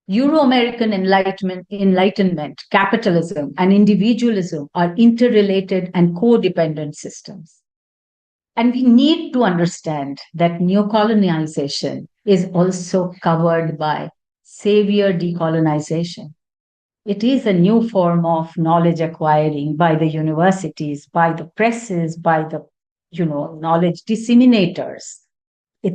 Euro-American enlightenment, capitalism, and individualism are interrelated and codependent systems. And we need to understand that neocolonization is also covered by savior decolonization. It is a new form of knowledge acquiring by the universities, by the presses, by the knowledge disseminators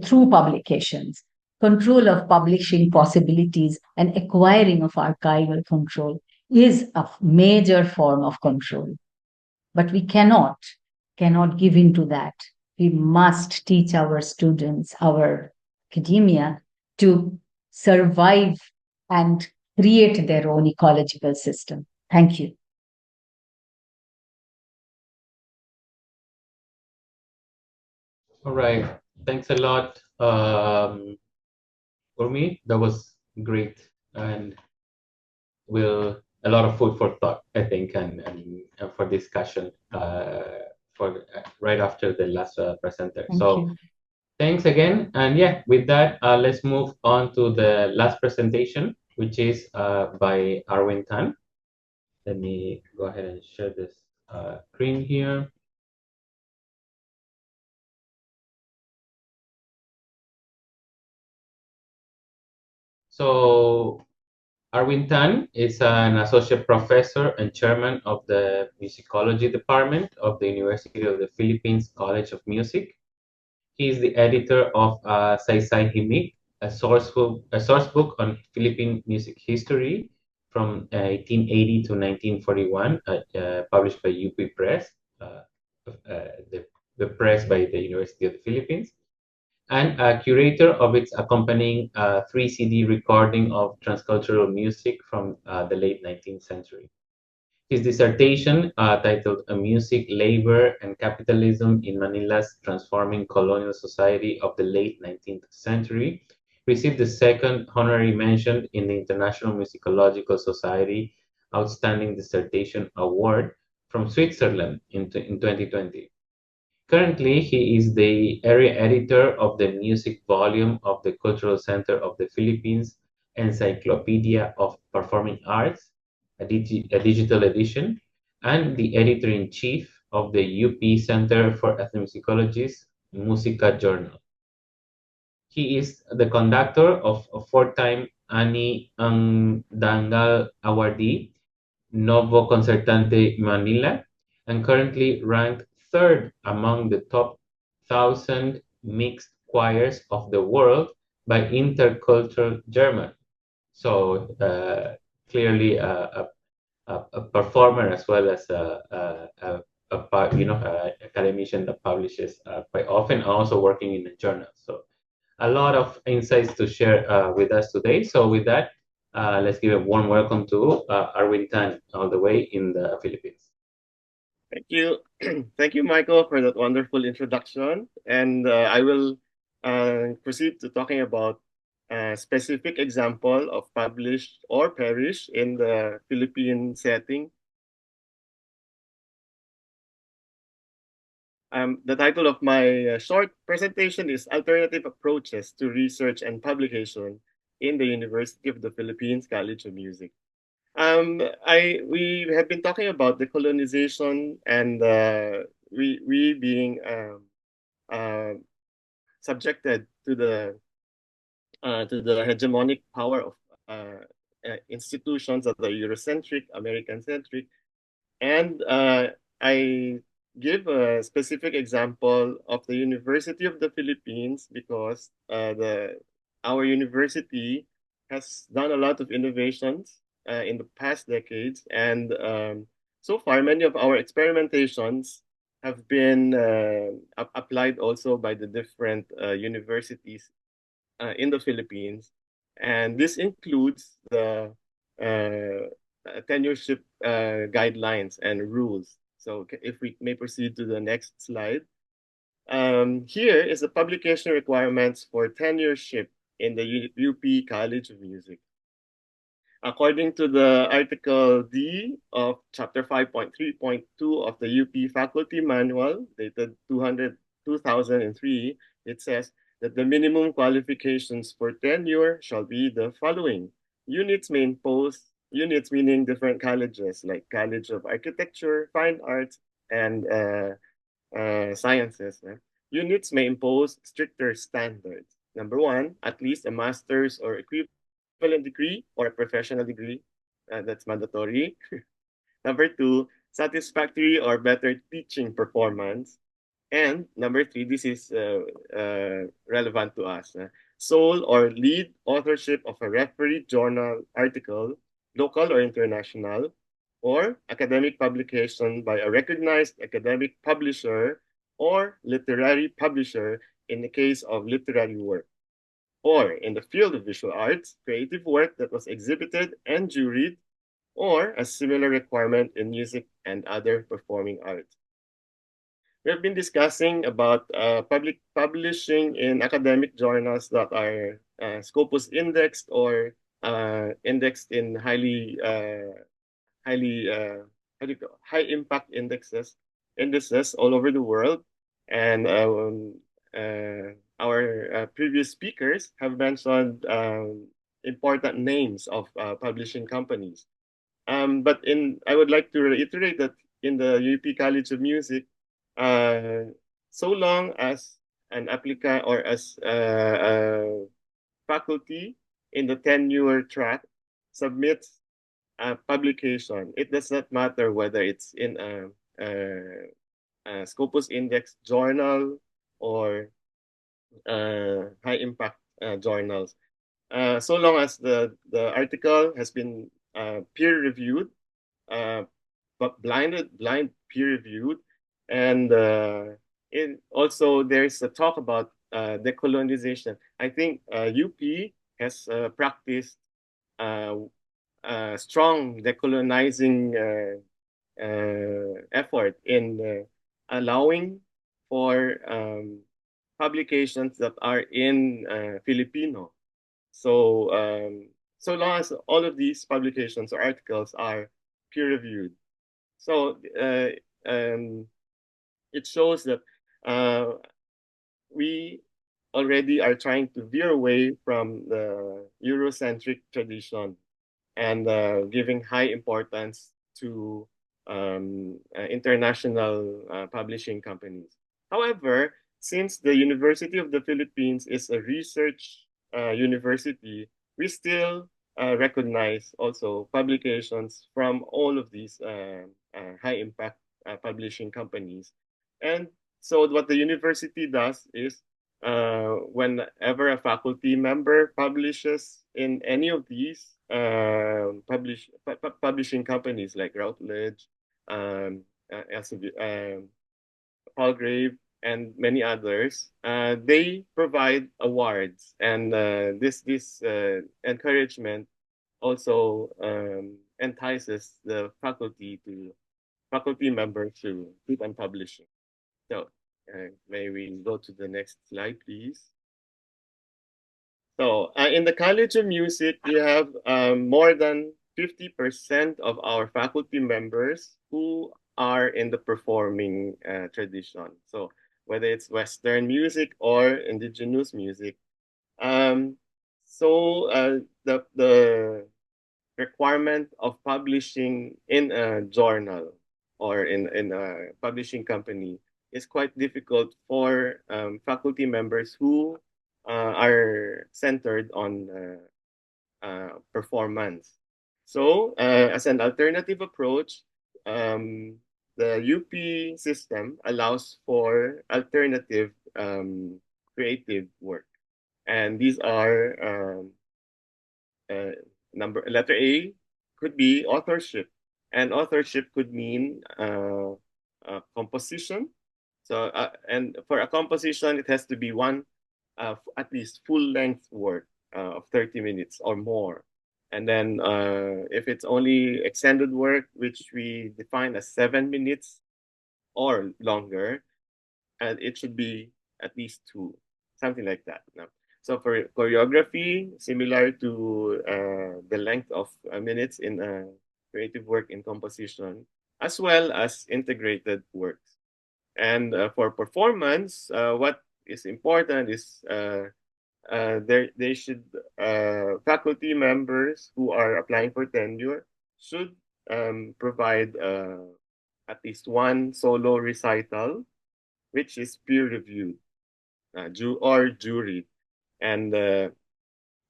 through publications. Control of publishing possibilities and acquiring of archival control is a major form of control. But we cannot give in to that. We must teach our students, our academia, to survive and create their own ecological system. Thank you. All right. Thanks a lot, Urmi. That was great and a lot of food for thought, I think, and for discussion right after the last presenter. Thank So you. thanks again. And yeah, with that, let's move on to the last presentation, which is by Arwin Tan. Let me go ahead and share this screen here. So Arwin Tan is an associate professor and chairman of the musicology department of the University of the Philippines College of Music. He is the editor of Saysay Himig, a source book on Philippine music history from 1880 to 1941, published by UP Press, the press by the University of the Philippines, and a curator of its accompanying 3 CD recording of transcultural music from the late 19th century. His dissertation, titled A Music, Labor, and Capitalism in Manila's Transforming Colonial Society of the Late 19th Century, received the second honorary mention in the International Musicological Society Outstanding Dissertation Award from Switzerland in 2020. Currently, he is the area editor of the music volume of the Cultural Center of the Philippines Encyclopedia of Performing Arts, a digital edition, and the editor-in-chief of the UP Center for Ethnomusicology's Musica Journal. He is the conductor of a 4-time Ani Ang Dangal Awardee, Novo Concertante Manila, and currently ranked 3rd among the top 1,000 mixed choirs of the world by Intercultural German. So clearly a performer as well as a academician that publishes quite often, also working in a journal. So a lot of insights to share with us today. So with that, let's give a warm welcome to Arwin Tan, all the way in the Philippines. Thank you. Thank you, Michael, for that wonderful introduction. And I will proceed to talking about a specific example of published or perished in the Philippine setting. The title of my short presentation is Alternative Approaches to Research and Publication in the University of the Philippines College of Music. We have been talking about the colonization and we being subjected to the hegemonic power of institutions that are Eurocentric, American-centric, and I give a specific example of the University of the Philippines because our university has done a lot of innovations in the past decades, and so far many of our experimentations have been applied also by the different universities in the Philippines, and this includes the tenureship guidelines and rules. So if we may proceed to the next slide. Here is the publication requirements for tenureship in the UP College of Music. According to the Article D of Chapter 5.3.2 of the UP Faculty Manual, dated 2003, it says that the minimum qualifications for tenure shall be the following. Units may impose, units meaning different colleges, like College of Architecture, Fine Arts, and Sciences. Units may impose stricter standards. Number 1, at least a master's or equivalent degree or a professional degree. That's mandatory. Number 2, satisfactory or better teaching performance. And number 3, this is relevant to us. Sole or lead authorship of a refereed journal article, local or international, or academic publication by a recognized academic publisher or literary publisher in the case of literary work. Or in the field of visual arts, creative work that was exhibited and juried, or a similar requirement in music and other performing arts. We have been discussing about public publishing in academic journals that are Scopus indexed or indexed in high impact indices all over the world. And our previous speakers have mentioned important names of publishing companies. But I would like to reiterate that in the UP College of Music, so long as an applicant or as a faculty in the tenure track submits a publication, it does not matter whether it's in a Scopus Index journal or high impact journals. So long as the article has been peer reviewed, but blind peer reviewed, and also there's a talk about decolonization. I think UP has practiced strong decolonizing effort in allowing for publications that are in Filipino. So so long as all of these publications or articles are peer reviewed. So it shows that we already are trying to veer away from the Eurocentric tradition and giving high importance to international publishing companies. However, since the University of the Philippines is a research university, we still recognize also publications from all of these high impact publishing companies. And so what the university does is whenever a faculty member publishes in any of these publishing companies like Routledge, Palgrave, and many others, they provide awards, and this encouragement also entices the faculty members to keep on publishing. So may we go to the next slide, please? So in the College of Music, we have more than 50% of our faculty members who are in the performing tradition. So whether it's Western music or indigenous music. The requirement of publishing in a journal or in a publishing company is quite difficult for faculty members who are centered on performance. So as an alternative approach, the UP system allows for alternative creative work. And these are letter A could be authorship. And authorship could mean composition. So and for a composition, it has to be one at least full-length work of 30 minutes or more. And then if it's only extended work, which we define as 7 minutes or longer, and it should be at least 2, something like that. No? So for choreography, similar to the length of minutes in creative work in composition, as well as integrated works. And for performance, what is important is they should faculty members who are applying for tenure should provide at least one solo recital, which is peer reviewed or juried, and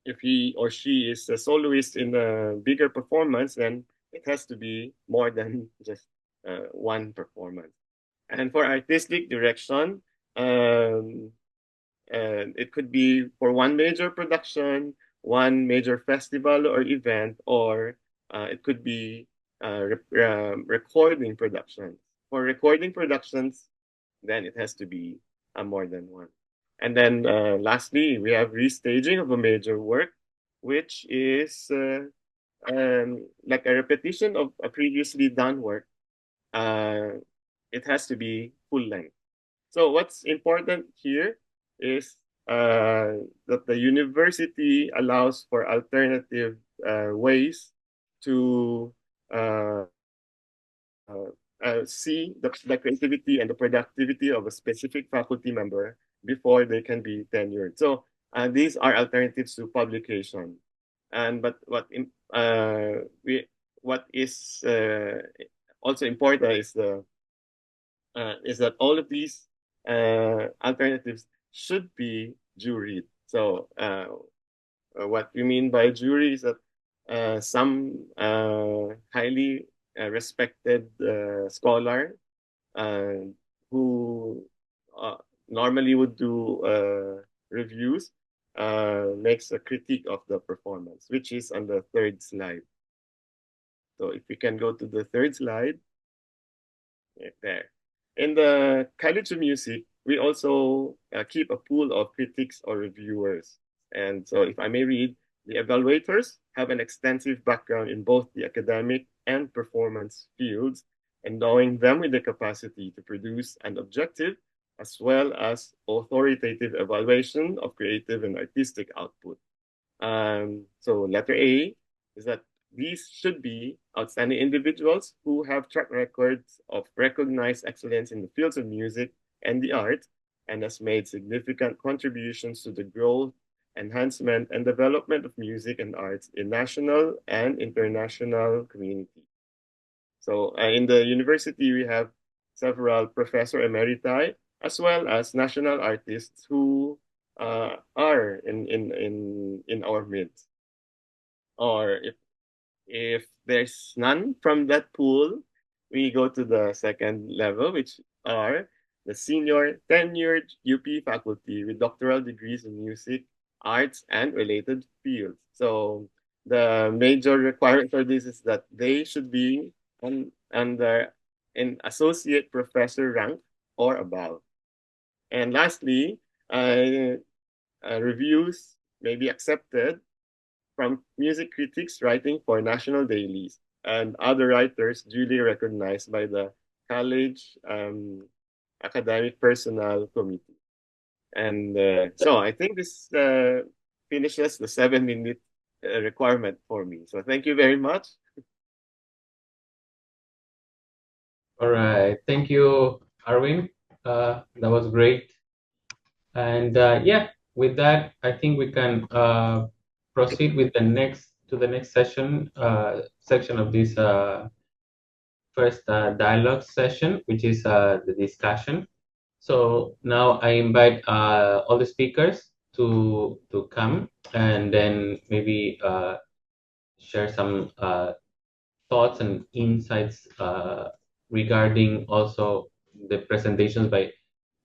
if he or she is a soloist in a bigger performance, then it has to be more than just one performance. And for artistic direction, it could be for one major production, one major festival or event, or it could be recording productions. For recording productions, then it has to be more than one. And then lastly, we have restaging of a major work, which is like a repetition of a previously done work. It has to be full length. So what's important here is that the university allows for alternative ways to uh, see the creativity and the productivity of a specific faculty member before they can be tenured. So these are alternatives to publication. And but what is also important is that all of these alternatives should be juried. So what we mean by jury is that some highly respected scholar who normally would do reviews makes a critique of the performance, which is on the third slide. So if we can go to the third slide, right there. In the College of Music, we also keep a pool of critics or reviewers. And so if I may read, the evaluators have an extensive background in both the academic and performance fields, endowing them with the capacity to produce an objective as well as authoritative evaluation of creative and artistic output. So letter A is that these should be outstanding individuals who have track records of recognized excellence in the fields of music and the arts and has made significant contributions to the growth, enhancement, and development of music and arts in national and international community. So in the university, we have several professor emeriti as well as national artists who are in our midst. Or if there's none from that pool, we go to the second level, which are the senior tenured UP faculty with doctoral degrees in music, arts, and related fields. So the major requirement for this is that they should be under an associate professor rank or above. And lastly, reviews may be accepted from music critics writing for national dailies and other writers duly recognized by the college academic personnel committee. And so I think this finishes the 7-minute requirement for me. So thank you very much. All right. Thank you, Arwin. That was great. And yeah, with that, I think we can proceed with the next session section of this first dialogue session, which is the discussion. So now I invite all the speakers to come and then maybe share some thoughts and insights regarding also the presentations by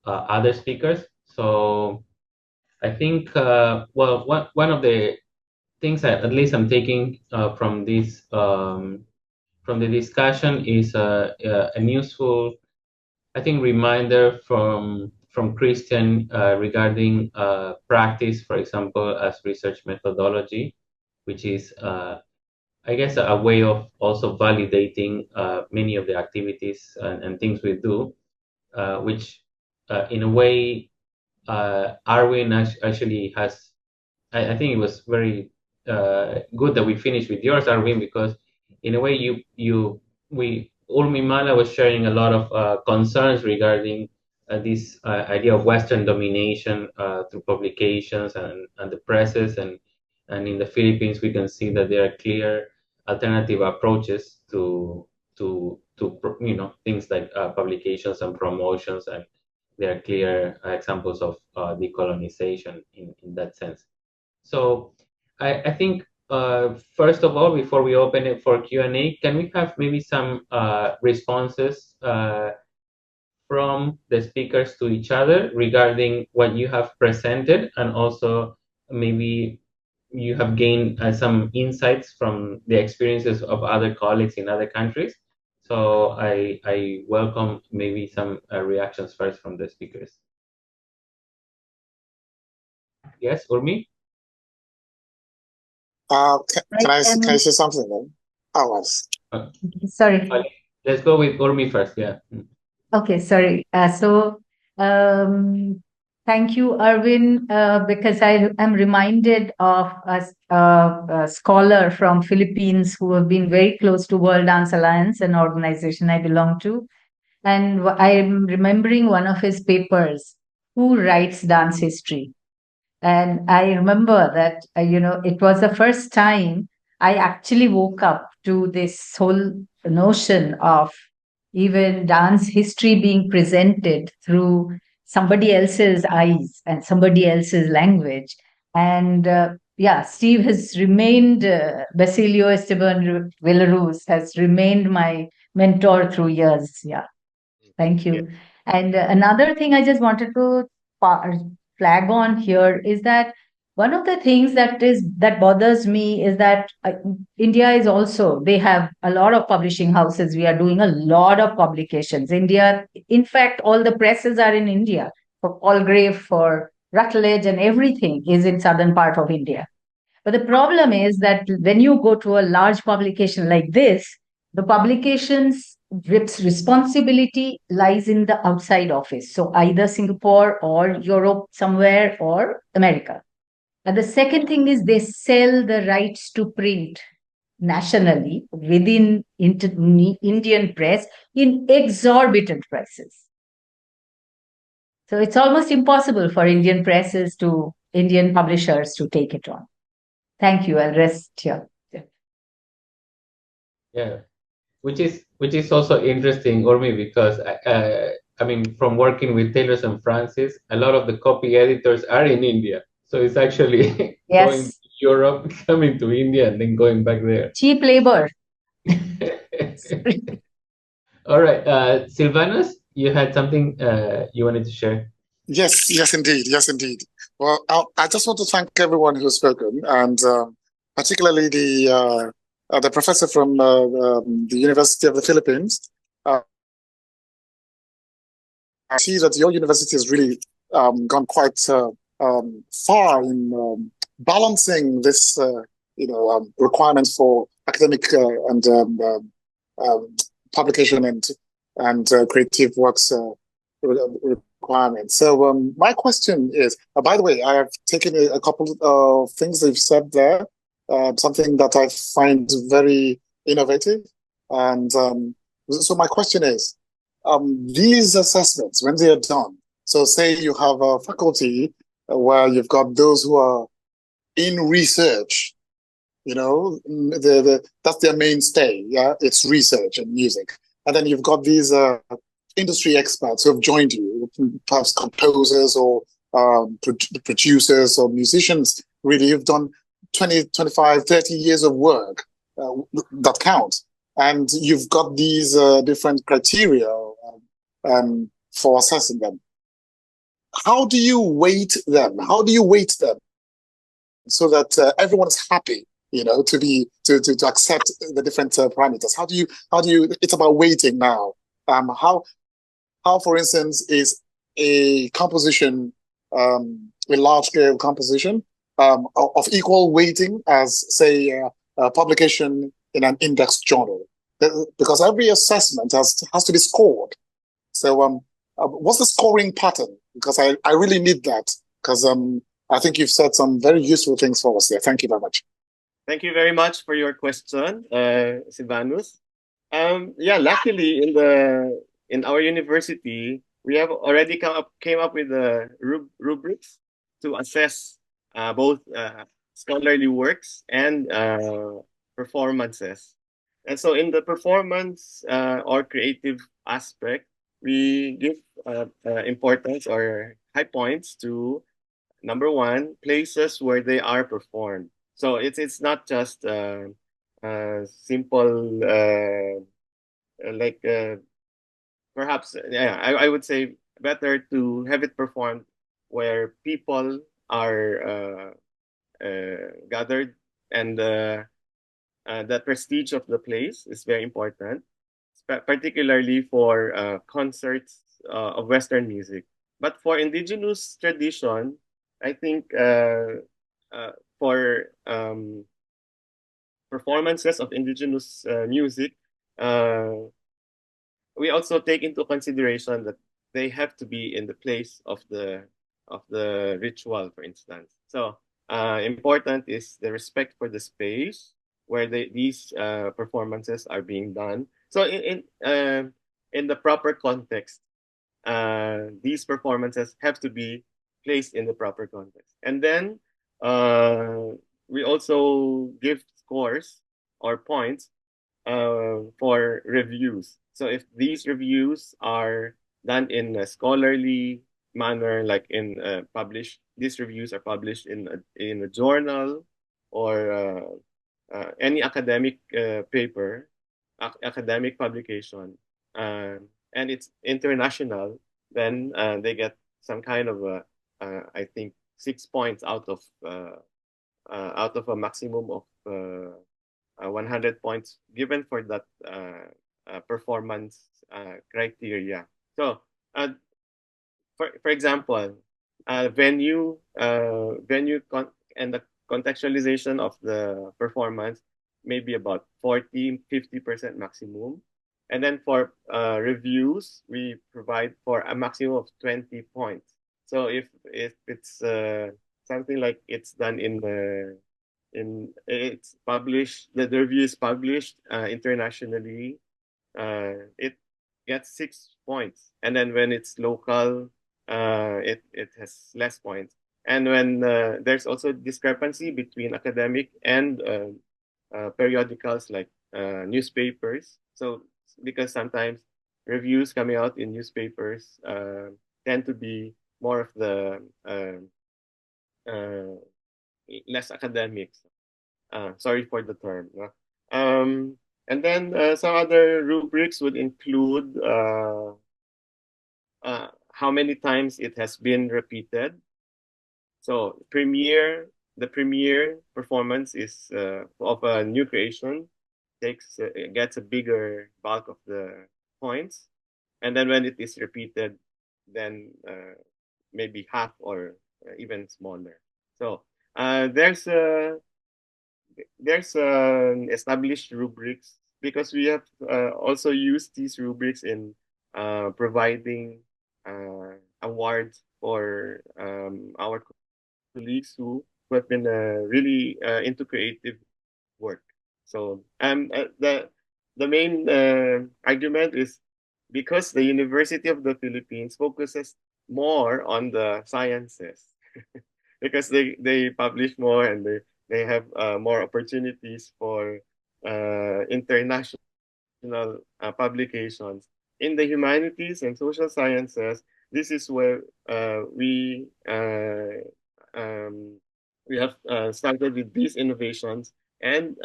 other speakers. So I think, well, one of the things that at least I'm taking from this from the discussion is a useful, I think, reminder from Christian regarding practice, for example, as research methodology, which is, I guess, a way of also validating many of the activities and things we do, which in a way, Arwin actually has. I think it was very good that we finished with yours, Arwin, because in a way Urmimala was sharing a lot of concerns regarding this idea of Western domination through publications and the presses, and in the Philippines we can see that there are clear alternative approaches to things like publications and promotions, and there are clear examples of decolonization in that sense. So I think first of all, before we open it for Q&A, can we have maybe some responses from the speakers to each other regarding what you have presented, and also maybe you have gained some insights from the experiences of other colleagues in other countries. So I welcome maybe some reactions first from the speakers. Yes, Urmi? Can I say something then? Oh, yes. Sorry. Let's go with Urmi first. Yeah. Okay, sorry. Thank you, Arwin, because I am reminded of a scholar from Philippines who have been very close to World Dance Alliance, an organization I belong to. And I'm remembering one of his papers, Who Writes Dance History? And I remember that, it was the first time I actually woke up to this whole notion of even dance history being presented through somebody else's eyes and somebody else's language. And yeah, Steve has remained, Basilio Esteban Villaruz has remained my mentor through years. Yeah. Thank you. And another thing I just wanted to flag on here is that one of the things that bothers me is that India is also, they have a lot of publishing houses. We are doing a lot of publications. India, in fact, all the presses are in India. For Palgrave, for Rutledge, and everything is in southern part of India. But the problem is that when you go to a large publication like this, the publication's responsibility lies in the outside office. So either Singapore or Europe somewhere or America. And the second thing is they sell the rights to print nationally within Indian press in exorbitant prices. So it's almost impossible for Indian publishers to take it on. Thank you. I'll rest here. Yeah, which is also interesting, Urmi, because I mean, from working with Taylors and Francis, a lot of the copy editors are in India, so it's actually going to Europe, coming to India, and then going back there. Cheap labor. All right, Sylvanus, you had something you wanted to share. Yes, indeed. Well, I just want to thank everyone who's spoken, and particularly the professor from the University of the Philippines. I see that your university has really gone quite far in balancing this, requirements for academic and publication and creative works requirements. So my question is, by the way, I have taken a couple of things that you've said there, something that I find very innovative. And so my question is, these assessments, when they are done, so say you have a faculty where you've got those who are in research, that's their mainstay. Yeah, it's research and music. And then you've got these industry experts who have joined you, perhaps composers or producers or musicians. Really, you've done 20, 25, 30 years of work that count. And you've got these different criteria for assessing them. How do you weight them? So that everyone is happy, to accept the different parameters? How do you? It's about weighting now. How, for instance, is a composition, a large scale composition, of equal weighting as, say, a publication in an index journal? Because every assessment has to be scored. So, what's the scoring pattern? Because I really need that, because I think you've said some very useful things for us there. Thank you very much. Thank you very much for your question, Sylvanus. Luckily in our university, we have already came up with the rubrics to assess both scholarly works and performances. And so in the performance or creative aspect, we give importance or high points to, number one, places where they are performed. So it's not just simple like perhaps yeah I would say better to have it performed where people are gathered and the prestige of the place is very important, particularly for concerts of Western music. But for indigenous tradition, I think for performances of indigenous music, we also take into consideration that they have to be in the place of the ritual, for instance. So important is the respect for the space where these performances are being done. So in the proper context, these performances have to be placed in the proper context. And then we also give scores or points for reviews. So if these reviews are done in a scholarly manner, like in these reviews are published in a journal or any academic paper, academic publication, and it's international, then they get some kind of I think 6 points out of a maximum of 100 points given for that performance criteria. So, for example, venue and the contextualization of the performance may be about 40-50% maximum. And then for reviews, we provide for a maximum of 20 points. So if it's something like it's done it's published, the review is published internationally, it gets 6 points. And then when it's local, it has less points. And when there's also discrepancy between academic and periodicals like newspapers. So because sometimes reviews coming out in newspapers tend to be more of the less academics. Sorry for the term. And then some other rubrics would include how many times it has been repeated. So the premiere performance is of a new creation gets a bigger bulk of the points, and then when it is repeated, then maybe half or even smaller. So there's established rubrics because we have also used these rubrics in providing awards for our colleagues who have been really into creative work. So the main argument is because the University of the Philippines focuses more on the sciences because they publish more and they have more opportunities for international publications. In the humanities and social sciences, this is where we have started with these innovations, and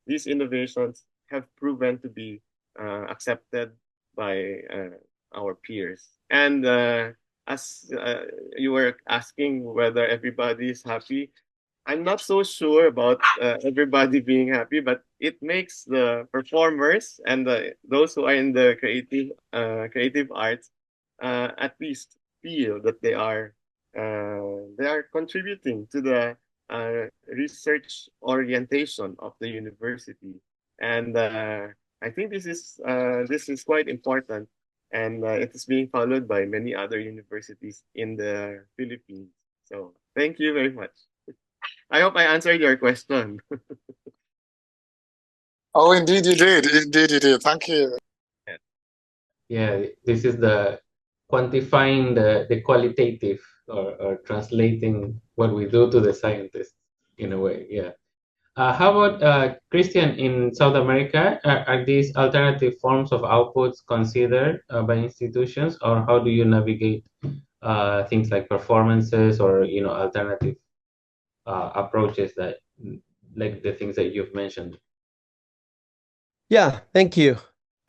these innovations have proven to be accepted by our peers. And as you were asking whether everybody is happy, I'm not so sure about everybody being happy, but it makes the performers and those who are in the creative arts at least feel that they are contributing to the research orientation of the university, and I think this is quite important, and it is being followed by many other universities in the Philippines. So thank you very much. I hope I answered your question. Oh, indeed you did. Indeed you did. Thank you. Yeah, this is the quantifying the qualitative or translating what we do to the scientists in a way. Yeah. How about Christian in South America? Are these alternative forms of outputs considered by institutions, or how do you navigate things like performances or alternative approaches that like the things that you've mentioned. Yeah, thank you.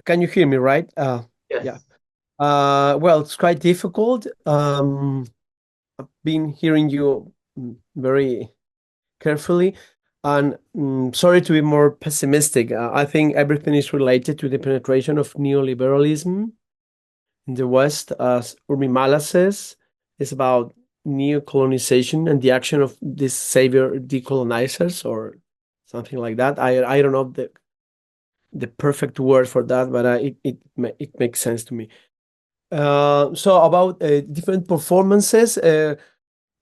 Can you hear me, right? Yes. Yeah. Well, it's quite difficult. I've been hearing you very carefully, and sorry to be more pessimistic. I think everything is related to the penetration of neoliberalism in the West, as Urmimala says. It's about neo-colonization and the action of these savior decolonizers or something like that. I don't know the perfect word for that, but it makes sense to me. So about different performances,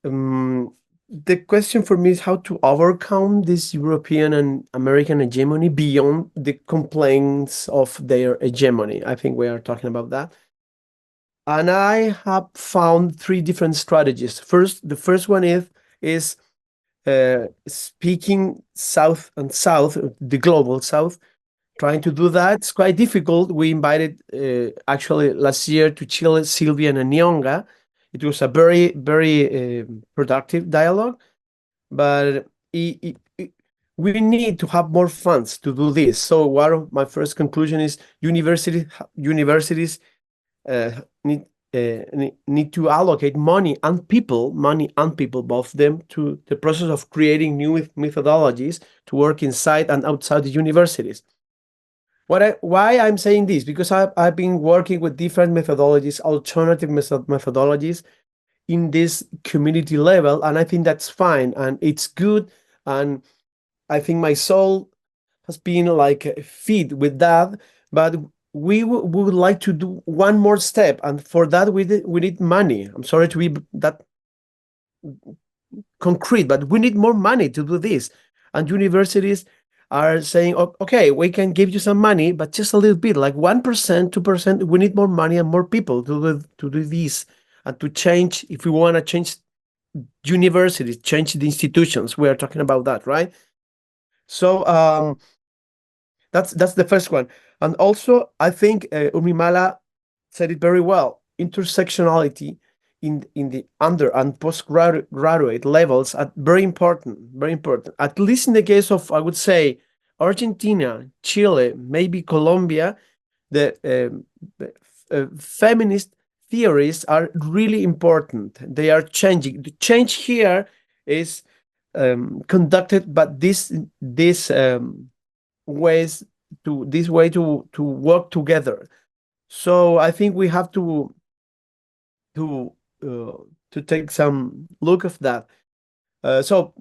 the question for me is how to overcome this European and American hegemony beyond the complaints of their hegemony. I think we are talking about that. And I have found three different strategies. The first one is speaking South and South, the global South. Trying to do that, it's quite difficult. We invited actually last year to Chile, Sylvia and Nyonga. It was a very, very productive dialogue, but we need to have more funds to do this. So one of my first conclusion is universities need to allocate money and people, both of them, to the process of creating new methodologies to work inside and outside the universities. Why I'm saying this? Because I've been working with different methodologies, alternative methodologies in this community level, and I think that's fine and it's good. And I think my soul has been like feed with that, but we would like to do one more step, and for that we need money. I'm sorry to be that concrete, but we need more money to do this, and universities are saying, okay, we can give you some money, but just a little bit, like 1%, 2%. We need more money and more people to do this and to change. If we want to change universities, change the institutions, we are talking about that, right? So that's the first one. And also, I think Urmimala said it very well. Intersectionality in the under and postgraduate levels are very important, at least in the case of, I would say, Argentina, Chile, maybe Colombia. The feminist theories are really important. They are changing. The change here is conducted, but this way to work together. So I think we have to take some look of that. So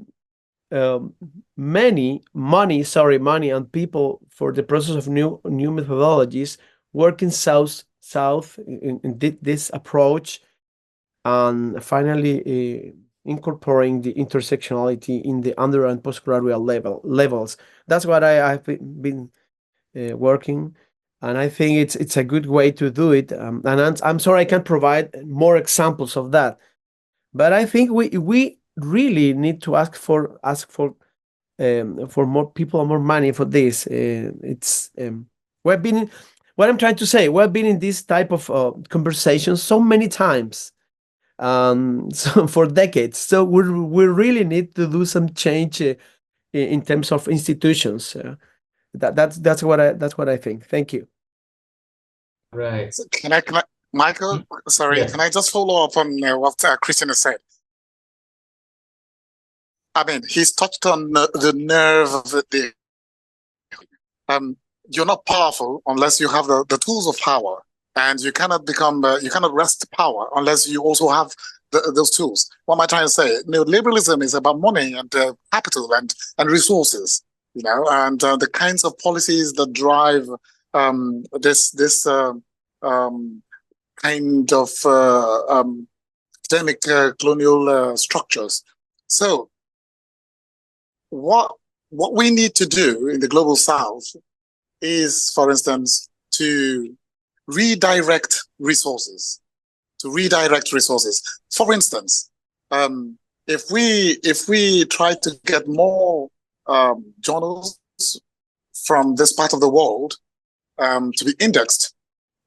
money and people for the process of new methodologies working south in this approach, and finally incorporating the intersectionality in the under and postgraduate levels. That's what I've been working. And I think it's a good way to do it. And I'm sorry I can't provide more examples of that, but I think we really need to ask for more people and more money for this. What I'm trying to say, we've been in this type of conversations so many times, so for decades. So we really need to do some change in terms of institutions. That's what I think. Thank you. Right. So can I, Michael? Sorry, Yes. Can I just follow up on what Christian has said? I mean, he's touched on the nerve of the. You're not powerful unless you have the tools of power, and you cannot become you cannot wrest power unless you also have those tools. What am I trying to say? Neoliberalism is about money and capital and resources, and the kinds of policies that drive this kind of academic colonial structures. So what we need to do in the global South is, for instance, to redirect resources. For instance, if we try to get more journals from this part of the world to be indexed,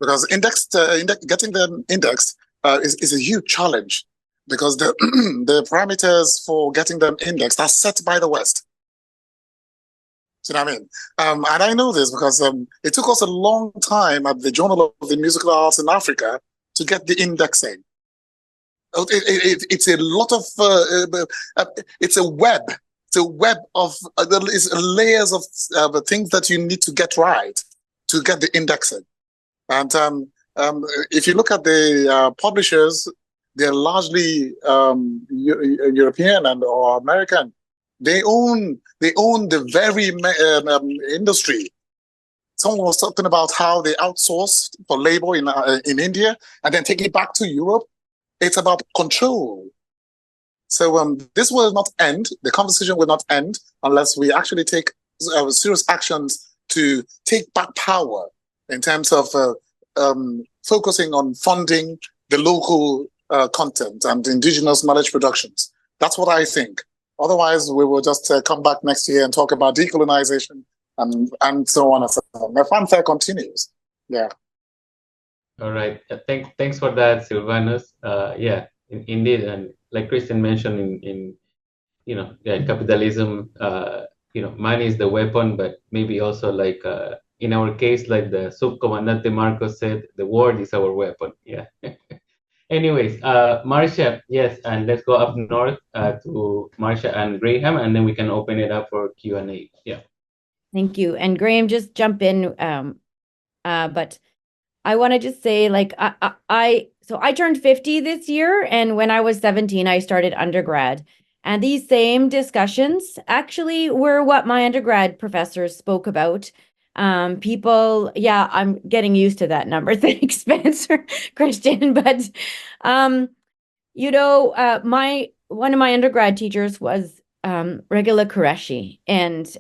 because getting them indexed is a huge challenge, because the parameters for getting them indexed are set by the West. Do you know what I mean? And I know this because it took us a long time at the Journal of the Musical Arts in Africa to get the indexing. It's a lot of, it's a web. It's a web of it's layers of things that you need to get right to get the indexing. And if you look at the publishers, they're largely European and or American. They own the very industry. Someone was talking about how they outsourced for labor in India and then take it back to Europe. It's about control. So this will not end. The conversation will not end unless we actually take serious actions to take back power in terms of focusing on funding the local content and indigenous knowledge productions. That's what I think. Otherwise, we will just come back next year and talk about decolonization and so on and so on. The fanfare continues. Yeah. All right. Thanks for that, Sylvanus. Yeah, indeed, and like Christian mentioned, in capitalism, money is the weapon, but maybe also like in our case, like the Subcomandante Marcos said, the word is our weapon. Yeah. Anyways, Marcia, yes, and let's go up north to Marcia and Graham, and then we can open it up for Q&A. Yeah. Thank you. And Graham, just jump in. But I want to just say, like, so I turned 50 this year, and when I was 17, I started undergrad. And these same discussions actually were what my undergrad professors spoke about. People, yeah, I'm getting used to that number. Thanks, Spencer, Christian. But, one of my undergrad teachers was Regula Qureshi, and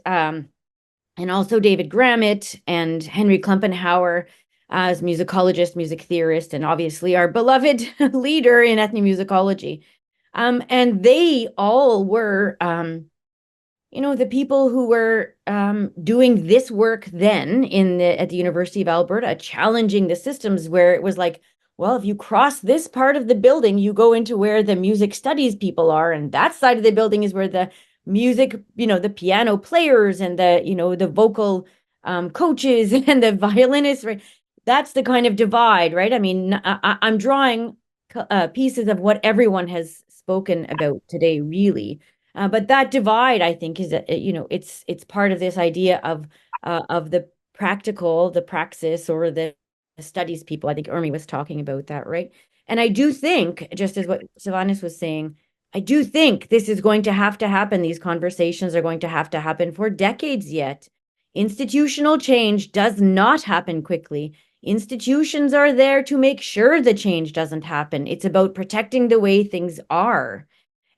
also David Grammett and Henry Klumpenhauer as musicologist, music theorist, and obviously our beloved leader in ethnomusicology. And they all were, the people who were doing this work then at the University of Alberta, challenging the systems where it was like, well, if you cross this part of the building, you go into where the music studies people are, and that side of the building is where the music, the piano players and the vocal coaches and the violinists, right? That's the kind of divide, right? I mean, I'm drawing pieces of what everyone has spoken about today, really. But that divide, I think, is it's part of this idea of the practical, the praxis, or the studies people. I think Urmi was talking about that, right? And I do think, just as what Sylvanus was saying, I do think this is going to have to happen. These conversations are going to have to happen for decades yet. Institutional change does not happen quickly. Institutions are there to make sure the change doesn't happen. It's about protecting the way things are.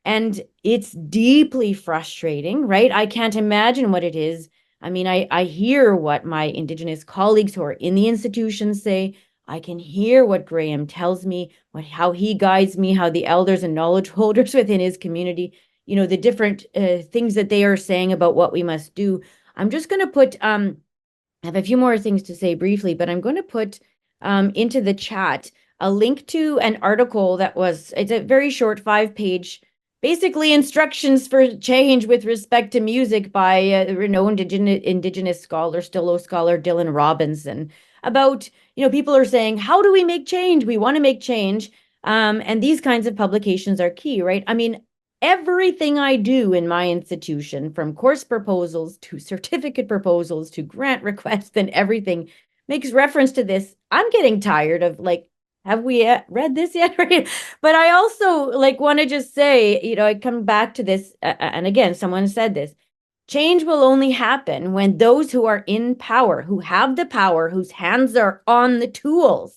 And it's deeply frustrating, right? I can't imagine what it is. I mean, I hear what my Indigenous colleagues who are in the institutions say. I can hear what Graham tells me, how he guides me, how the elders and knowledge holders within his community, the different things that they are saying about what we must do. I'm just going to put, I have a few more things to say briefly, but I'm going to put into the chat a link to an article it's a very short 5-page, basically instructions for change with respect to music by a renowned Indigenous scholar, Stilo scholar Dylan Robinson, about, people are saying, how do we make change? We want to make change. And these kinds of publications are key, right? I mean, everything I do in my institution, from course proposals to certificate proposals to grant requests and everything, makes reference to this. I'm getting tired of, like, have we read this yet? Right? But I also want to just say, I come back to this, and again, someone said this, change will only happen when those who are in power, who have the power, whose hands are on the tools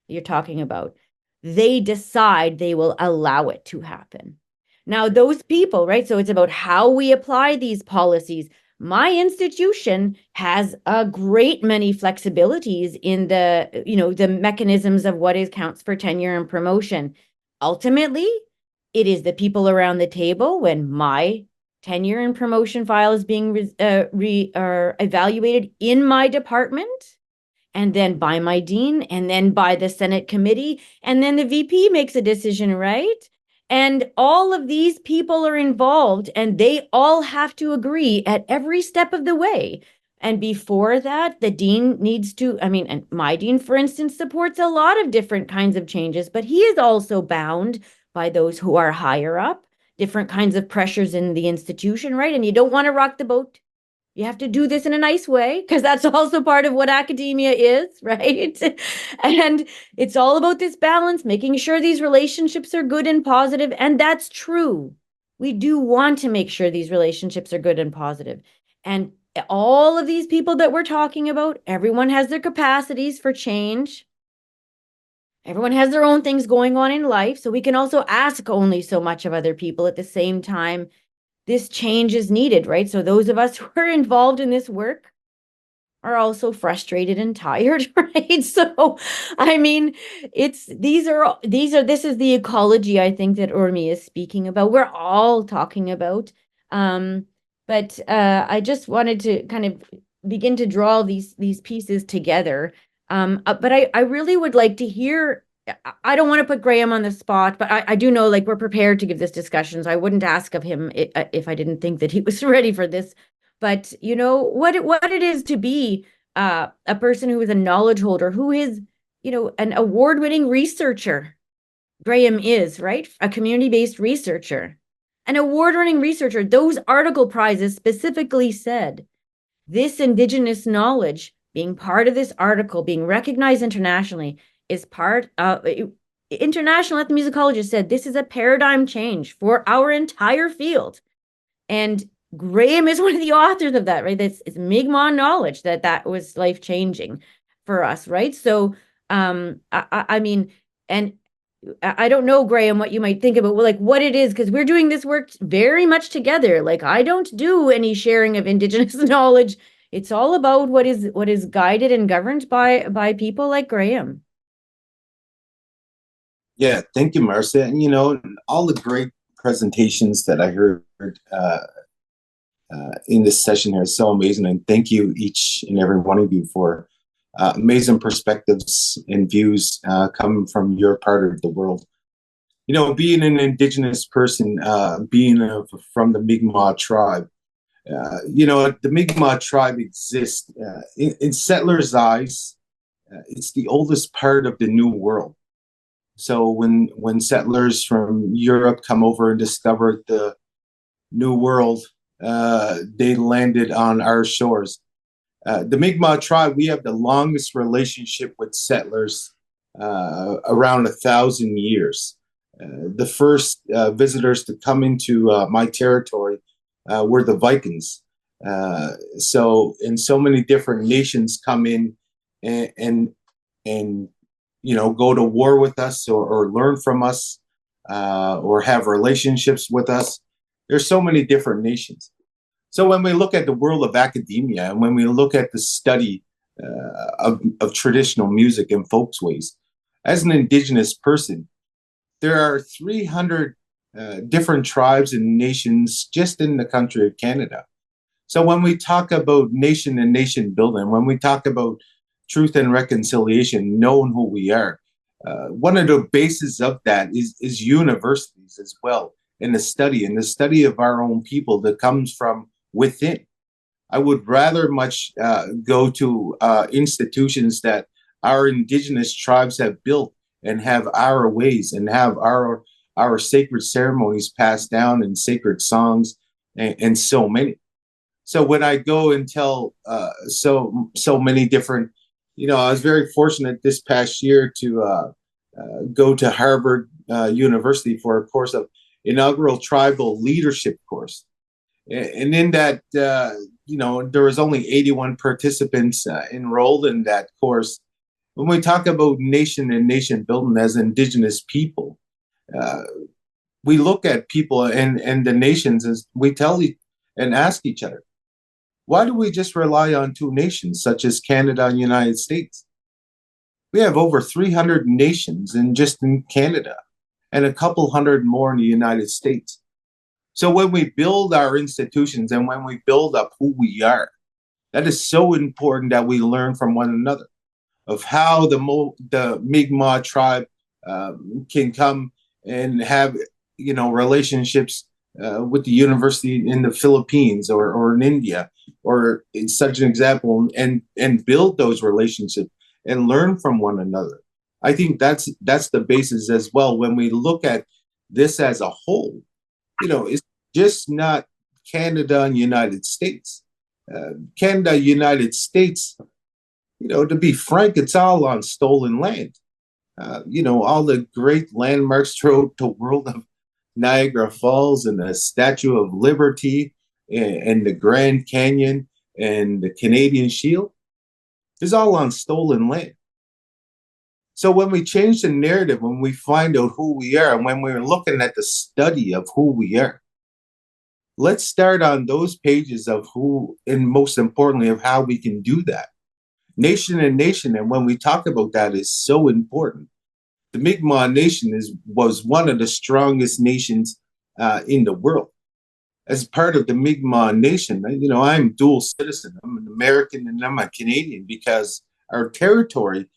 you're talking about, they decide they will allow it to happen. Now, those people, right? So it's about how we apply these policies. My institution has a great many flexibilities in the mechanisms of what counts for tenure and promotion. Ultimately, it is the people around the table when my tenure and promotion file is being evaluated in my department, and then by my dean, and then by the Senate committee, and then the VP makes a decision, right? And all of these people are involved, and they all have to agree at every step of the way. And before that, the dean needs to, and my dean, for instance, supports a lot of different kinds of changes, but he is also bound by those who are higher up, different kinds of pressures in the institution, right? And you don't want to rock the boat. You have to do this in a nice way, because that's also part of what academia is, right? And it's all about this balance, making sure these relationships are good and positive. And that's true. We do want to make sure these relationships are good and positive. And all of these people that we're talking about, everyone has their capacities for change. Everyone has their own things going on in life. So we can also ask only so much of other people at the same time. This change is needed, right? So those of us who are involved in this work are also frustrated and tired, right? So, this is the ecology, I think, that Urmi is speaking about. We're all talking about. But I just wanted to kind of begin to draw these pieces together. But I really would like to hear. I don't want to put Graham on the spot, but I do know, like, we're prepared to give this discussion. So I wouldn't ask of him if I didn't think that he was ready for this. But you know what it is to be a person who is a knowledge holder, who is, an award-winning researcher. Graham is, right? A community-based researcher. An award-winning researcher. Those article prizes specifically said this Indigenous knowledge, being part of this article, being recognized internationally, is part of international ethnomusicologists said this is a paradigm change for our entire field. And Graham is one of the authors of that, right? It's Mi'kmaq knowledge that was life-changing for us, right? So, and I don't know, Graham, what you might think about, like, what it is, because we're doing this work very much together. Like, I don't do any sharing of Indigenous knowledge. It's all about what is guided and governed by people like Graham. Yeah, thank you, Marcia. And all the great presentations that I heard in this session here is so amazing. And thank you, each and every one of you, for amazing perspectives and views coming from your part of the world. Being an Indigenous person, being from the Mi'kmaq tribe, the Mi'kmaq tribe exists in settlers' eyes. It's the oldest part of the New World. So when settlers from Europe come over and discovered the New World, they landed on our shores. The Mi'kmaq tribe, we have the longest relationship with settlers, around 1,000 years. The first visitors to come into my territory were the Vikings. So many different nations come in and go to war with us or learn from us, or have relationships with us. There's so many different nations. So when we look at the world of academia, and when we look at the study of traditional music and folkways, as an Indigenous person, there are 300 different tribes and nations just in the country of Canada. So when we talk about nation and nation building, when we talk about truth and reconciliation, knowing who we are, one of the bases of that is universities as well, and the study of our own people that comes from within. I would rather much go to institutions that our Indigenous tribes have built and have our ways and have our sacred ceremonies passed down and sacred songs and so many. So when I go and tell so many different, I was very fortunate this past year to go to Harvard University for a course of inaugural tribal leadership course. And in that, there was only 81 participants enrolled in that course. When we talk about nation and nation building as Indigenous people, we look at people and the nations as we tell and ask each other, why do we just rely on two nations, such as Canada and United States? We have over 300 nations just in Canada, and a couple hundred more in the United States. So when we build our institutions and when we build up who we are, that is so important that we learn from one another of how the Mi'kmaq tribe can come and have relationships with the university in the Philippines or in India, or in such an example, and build those relationships and learn from one another. I think that's the basis as well. When we look at this as a whole, it's just not Canada and United States. Canada, United States, to be frank, it's all on stolen land. All the great landmarks throughout the world of Niagara Falls and the Statue of Liberty and the Grand Canyon and the Canadian Shield is all on stolen land. So when we change the narrative, when we find out who we are, and when we're looking at the study of who we are, let's start on those pages of who, and most importantly, of how we can do that. Nation and nation, and when we talk about that, is so important. The Mi'kmaq Nation was one of the strongest nations in the world. As part of the Mi'kmaq Nation, I'm dual citizen. I'm an American and I'm a Canadian because our territory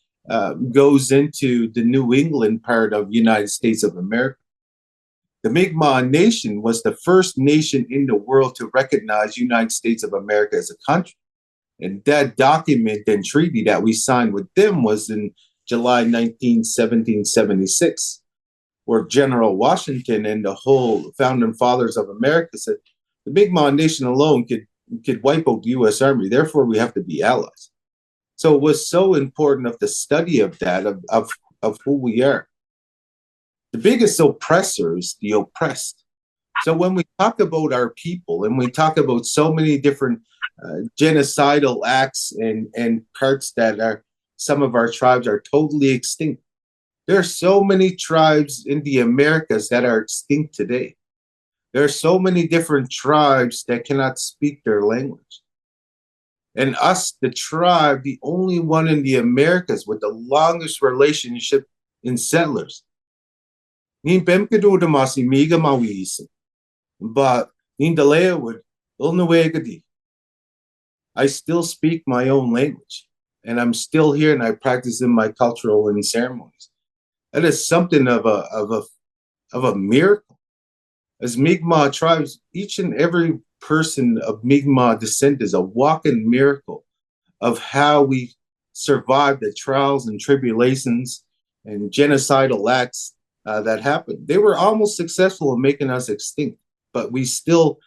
goes into the New England part of the United States of America. The Mi'kmaq Nation was the first nation in the world to recognize United States of America as a country. And that document and treaty that we signed with them was in July 1776, where General Washington and the whole founding fathers of America said the Mi'kmaq Nation alone could wipe out the U.S. Army. Therefore, we have to be allies. So it was so important of the study of that, of who we are. The biggest oppressor is the oppressed. So when we talk about our people and we talk about so many different genocidal acts and parts that are, some of our tribes are totally extinct. There are so many tribes in the Americas that are extinct today. There are so many different tribes that cannot speak their language. And us, the tribe, the only one in the Americas with the longest relationship in settlers. But I still speak my own language, and I'm still here, and I practice in my cultural and ceremonies. That is something of a miracle. As Mi'kmaq tribes, each and every person of Mi'kmaq descent is a walking miracle of how we survived the trials and tribulations and genocidal acts that happened. They were almost successful in making us extinct, but we still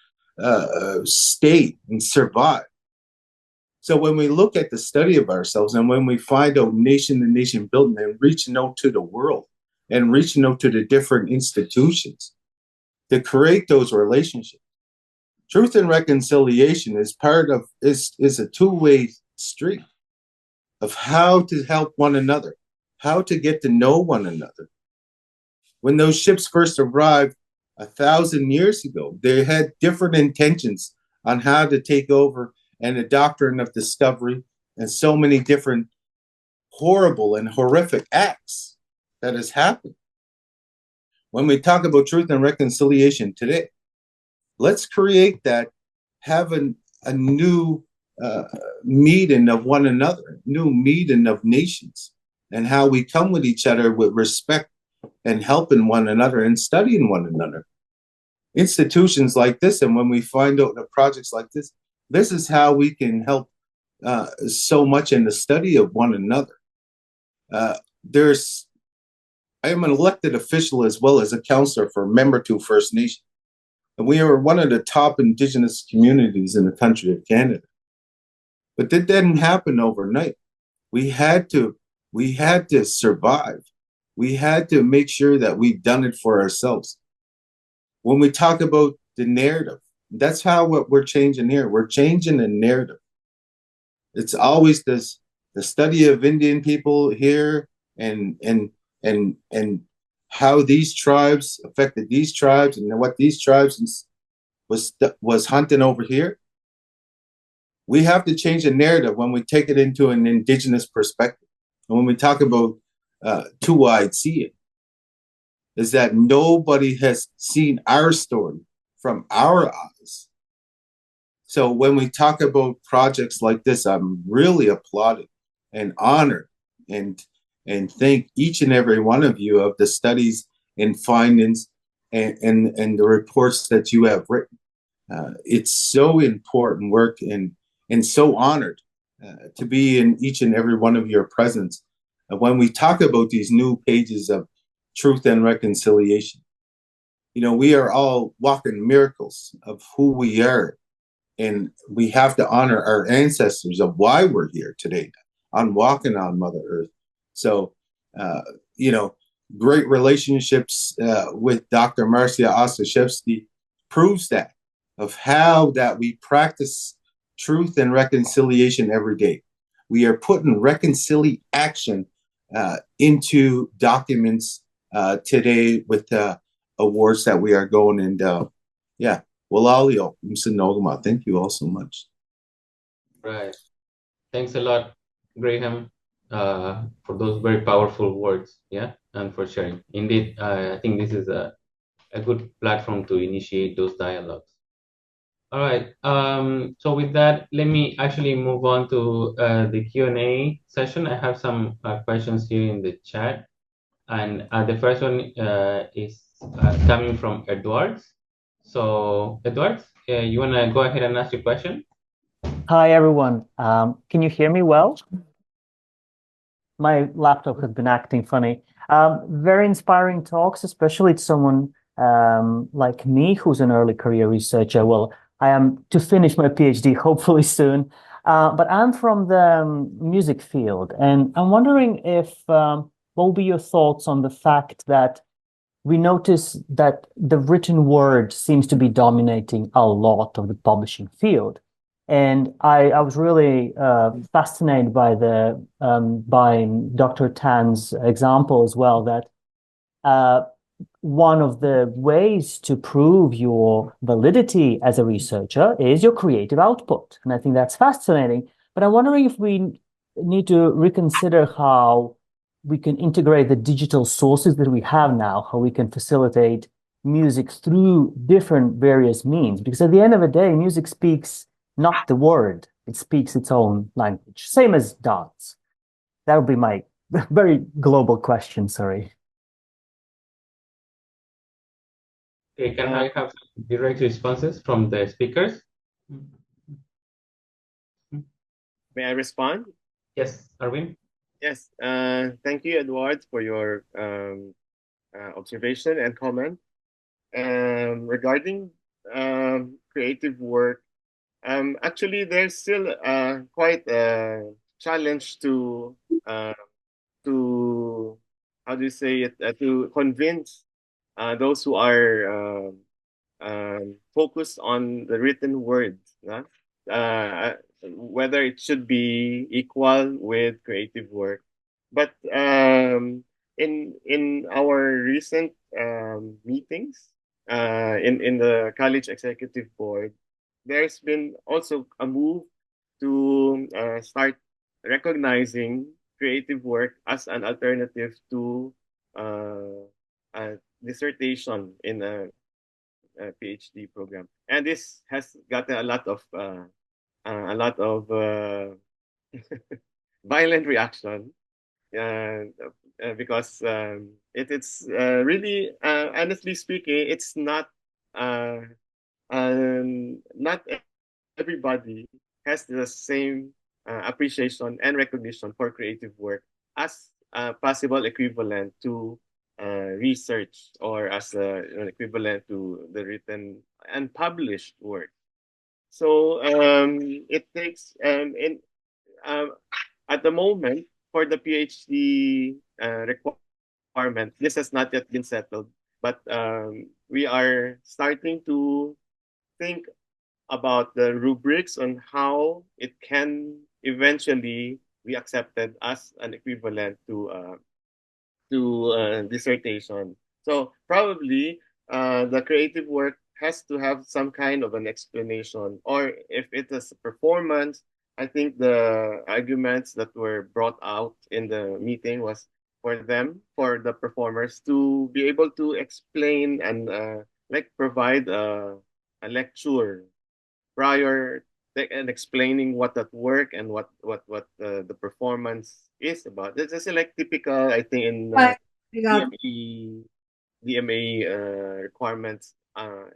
stayed and survived. So when we look at the study of ourselves and when we find out nation to nation building and reaching out to the world and reaching out to the different institutions to create those relationships, truth and reconciliation is is a two-way street of how to help one another, how to get to know one another. When those ships first arrived 1,000 years ago, they had different intentions on how to take over, and the doctrine of discovery, and so many different horrible and horrific acts that has happened. When we talk about truth and reconciliation today, let's create that, have a new meeting of one another, new meeting of nations, and how we come with each other with respect and helping one another and studying one another. Institutions like this, and when we find out the projects like this is how we can help so much in the study of one another. I am an elected official as well as a counselor for Membertou First Nation. And we are one of the top Indigenous communities in the country of Canada. But that didn't happen overnight. We had to survive. We had to make sure that we've done it for ourselves. When we talk about the narrative, that's how what we're changing here. We're changing the narrative. It's always the study of Indian people here and how these tribes affected these tribes and what these tribes was hunting over here. We have to change the narrative when we take it into an Indigenous perspective. And when we talk about two-eyed seeing, is that nobody has seen our story from our eyes. So when we talk about projects like this, I'm really applauding and honored and thank each and every one of you of the studies and findings and the reports that you have written. It's so important work, and so honored to be in each and every one of your presence. When we talk about these new pages of truth and reconciliation, we are all walking miracles of who we are, and we have to honor our ancestors of why we're here today on walking on Mother Earth. So, great relationships with Dr. Marcia Ostashewski proves that, of how that we practice truth and reconciliation every day. We are putting reconciliation into documents today with awards that we are going, and Walalio, Msinogama. Thank you all so much. Right. Thanks a lot, Graham, for those very powerful words, and for sharing. Indeed, I think this is a good platform to initiate those dialogues. All right. So with that, let me actually move on to the Q&A session. I have some questions here in the chat, and the first one is coming from Edward. So Edward, you want to go ahead and ask your question? Hi, everyone. Can you hear me well? My laptop has been acting funny. Very inspiring talks, especially to someone like me, who's an early career researcher. Well, I am to finish my PhD hopefully soon, but I'm from the music field, and I'm wondering if what will be your thoughts on the fact that we notice that the written word seems to be dominating a lot of the publishing field. And I was really fascinated by by Dr. Tan's example as well, that one of the ways to prove your validity as a researcher is your creative output. And I think that's fascinating. But I'm wondering if we need to reconsider how we can integrate the digital sources that we have now, how we can facilitate music through different various means. Because at the end of the day, music speaks not the word, it speaks its own language, same as dance. That would be my very global question, sorry. Okay, can I have direct responses from the speakers? May I respond? Yes, Arwin? Yes, thank you, Edward, for your observation and comment. Regarding creative work, actually, there's still quite a challenge to how do you say it, to convince those who are focused on the written word, whether it should be equal with creative work. But in our recent meetings in the college executive board, there's been also a move to start recognizing creative work as an alternative to a dissertation in a PhD program, and this has gotten a lot of violent reaction because it's really honestly speaking, it's not everybody has the same appreciation and recognition for creative work as a possible equivalent to research, or as an equivalent to the written and published work. So it takes at the moment for the PhD requirement, this has not yet been settled, but we are starting to think about the rubrics on how it can eventually be accepted as an equivalent to dissertation. So probably the creative work has to have some kind of an explanation, or if it is a performance, I think the arguments that were brought out in the meeting was for the performers to be able to explain and provide a lecture prior and explaining what that work and what the performance is about. It's just like typical, I think, in PME DMA requirements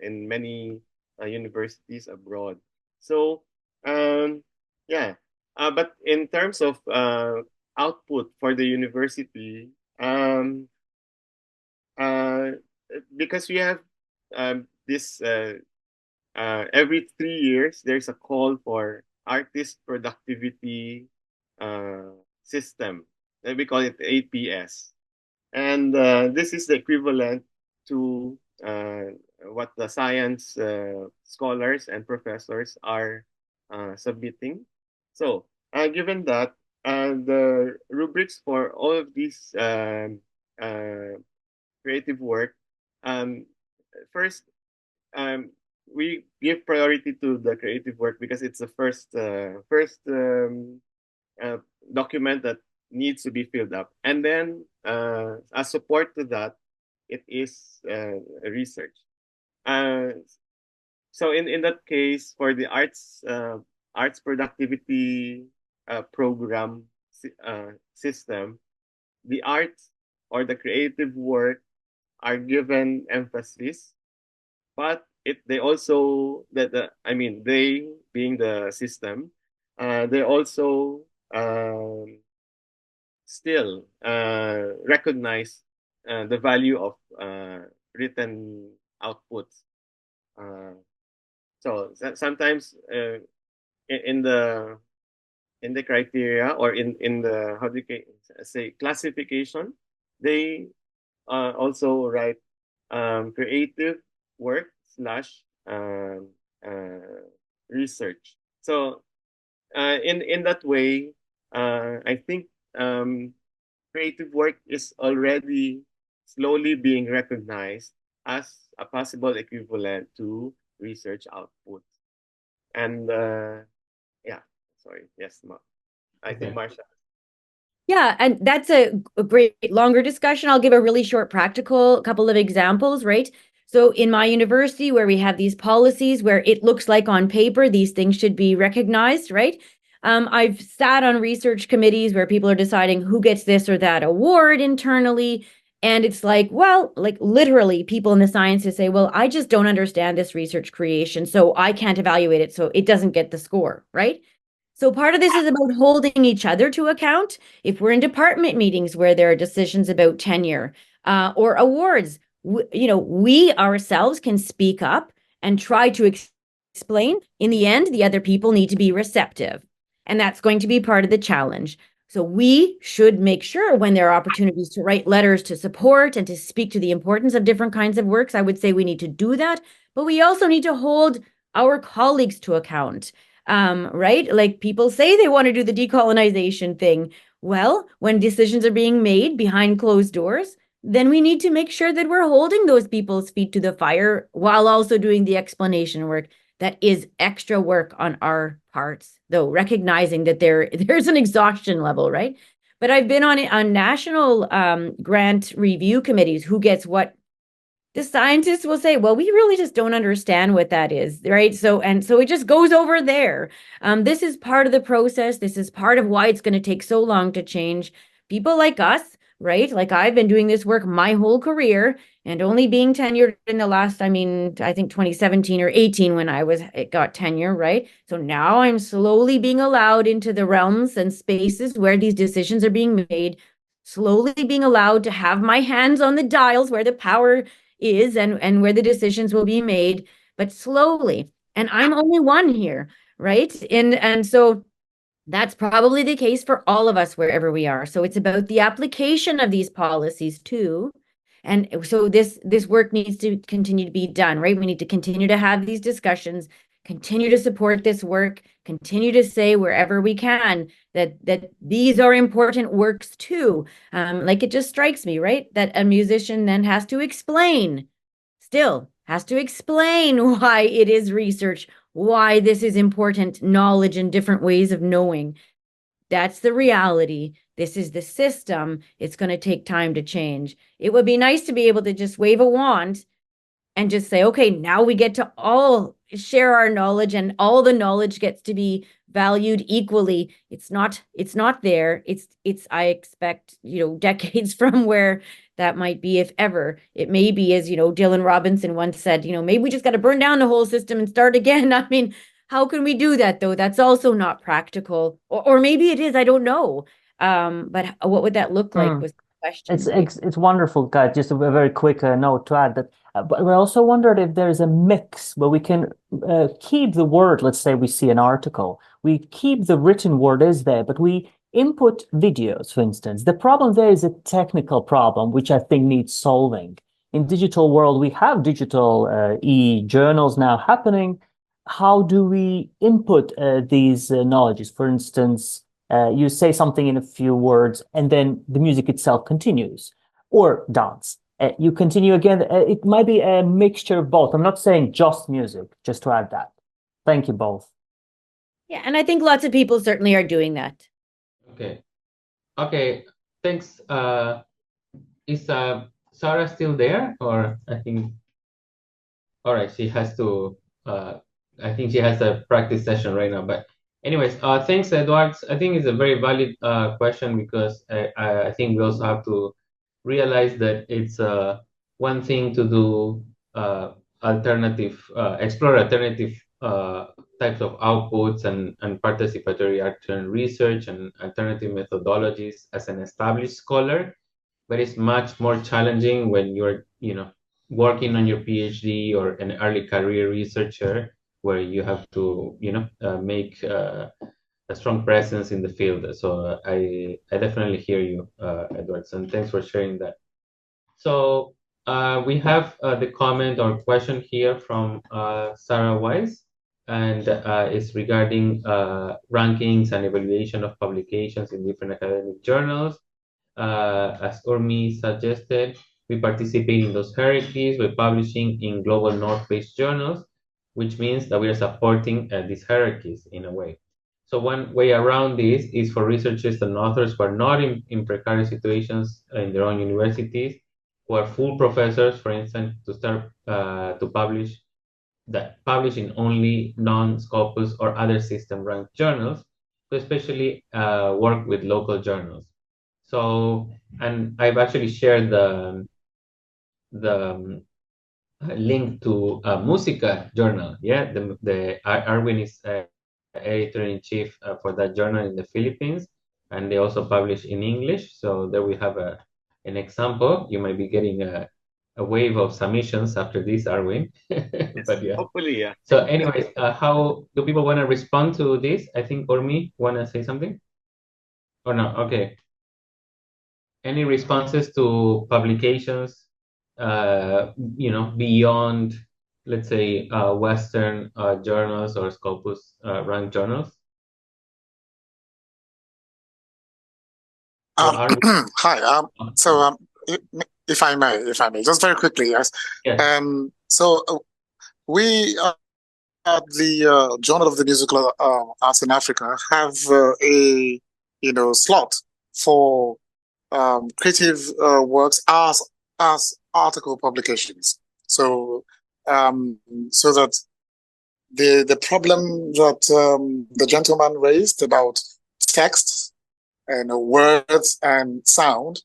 in many universities abroad. So yeah, but in terms of output for the university, because we have this every 3 years, there's a call for artist productivity system. We call it APS. And this is the equivalent to what the science scholars and professors are submitting. So, given that, the rubrics for all of these creative work, first, we give priority to the creative work because it's the first document that needs to be filled up, and then as support to that, it is research. So in that case, for the arts productivity program system, the arts or the creative work are given emphasis, but they also they being the system, they also still recognize the value of written outputs. So sometimes in the criteria, or in the, how do you say, classification, they also write creative work slash research. So in that way, I think creative work is already slowly being recognized as a possible equivalent to research output. And yeah, sorry, yes, I think Marcia. Yeah, and that's a great longer discussion. I'll give a really short practical couple of examples, right? So in my university, where we have these policies where it looks like on paper these things should be recognized, right? I've sat on research committees where people are deciding who gets this or that award internally. And it's like, well, like literally people in the sciences say, well, I just don't understand this research creation, so I can't evaluate it, so it doesn't get the score, right? So part of this is about holding each other to account. If we're in department meetings where there are decisions about tenure or awards, we ourselves can speak up and try to explain. In the end, the other people need to be receptive. And that's going to be part of the challenge. So we should make sure when there are opportunities to write letters to support and to speak to the importance of different kinds of works, I would say we need to do that. But we also need to hold our colleagues to account. Right? Like people say they want to do the decolonization thing. Well, when decisions are being made behind closed doors, then we need to make sure that we're holding those people's feet to the fire while also doing the explanation work. That is extra work on our parts, though, recognizing that there's an exhaustion level, right? But I've been on national grant review committees. Who gets what? The scientists will say, well, we really just don't understand what that is, right? So it just goes over there. This is part of the process. This is part of why it's going to take so long to change. People like us, right? Like I've been doing this work my whole career and only being tenured in the last, I think 2017 or 18 when it got tenure, right? So now I'm slowly being allowed into the realms and spaces where these decisions are being made, slowly being allowed to have my hands on the dials where the power is and where the decisions will be made, but slowly. And I'm only one here, right? And so that's probably the case for all of us wherever we are. So it's about the application of these policies too. And so this work needs to continue to be done, right? We need to continue to have these discussions, continue to support this work, continue to say wherever we can that these are important works too. Like it just strikes me, right? That a musician then has to explain why it is research, why this is important knowledge and different ways of knowing. That's the reality. This is the system. It's going to take time to change. It would be nice to be able to just wave a wand and just say, okay, now we get to all share our knowledge and all the knowledge gets to be valued equally. It's not there. It's I expect, decades from where that might be, if ever. It may be, as Dylan Robinson once said, maybe we just got to burn down the whole system and start again. I mean, how can we do that though? That's also not practical. Or maybe it is, I don't know. But what would that look like was the question. It's wonderful, guys. Just a very quick note to add that. But we also wondered if there's a mix where we can keep the word. Let's say we see an article, we keep the written word is there, but we input videos, for instance. The problem there is a technical problem, which I think needs solving. In digital world, we have digital e-journals now happening. How do we input these knowledges? For instance, you say something in a few words, and then the music itself continues, or dance. You continue again. It might be a mixture of both. I'm not saying just music, just to add that. Thank you both. Yeah, and I think lots of people certainly are doing that. Okay, thanks. Is Sarah still there? Or I think, all right, she has to, I think she has a practice session right now. But anyways, thanks, Edward. I think it's a very valid question, because I think we also have to realize that it's one thing to do explore alternative types of outputs and participatory action research and alternative methodologies as an established scholar, but it's much more challenging when you're working on your PhD or an early career researcher, where you have to make a strong presence in the field. So I definitely hear you, Edwardson. Thanks for sharing that. So we have the comment or question here from Sarah Wise, and it's regarding rankings and evaluation of publications in different academic journals. As Urmi suggested, we participate in those hierarchies by publishing in global North-based journals, which means that we are supporting these hierarchies in a way. So one way around this is for researchers and authors who are not in precarious situations in their own universities, who are full professors, for instance, to start to publish in only non-Scopus or other system-ranked journals, to especially work with local journals. So, and I've actually shared the link to Musica journal. Yeah, the Arwin is editor-in-chief for that journal in the Philippines, and they also publish in English. So there we have an example. You might be getting a wave of submissions after this, Arwin. But yeah. Hopefully, yeah. So anyways, how do people want to respond to this? I think Urmi want to say something? Or no? Okay. Any responses to publications, beyond, let's say, Western journals or Scopus ranked journals? Hi. So, if I may, just very quickly, yes. Yes. So we at the Journal of the Musical Arts in Africa have a slot for creative works as article publications. So so that the problem that the gentleman raised about text and words and sound,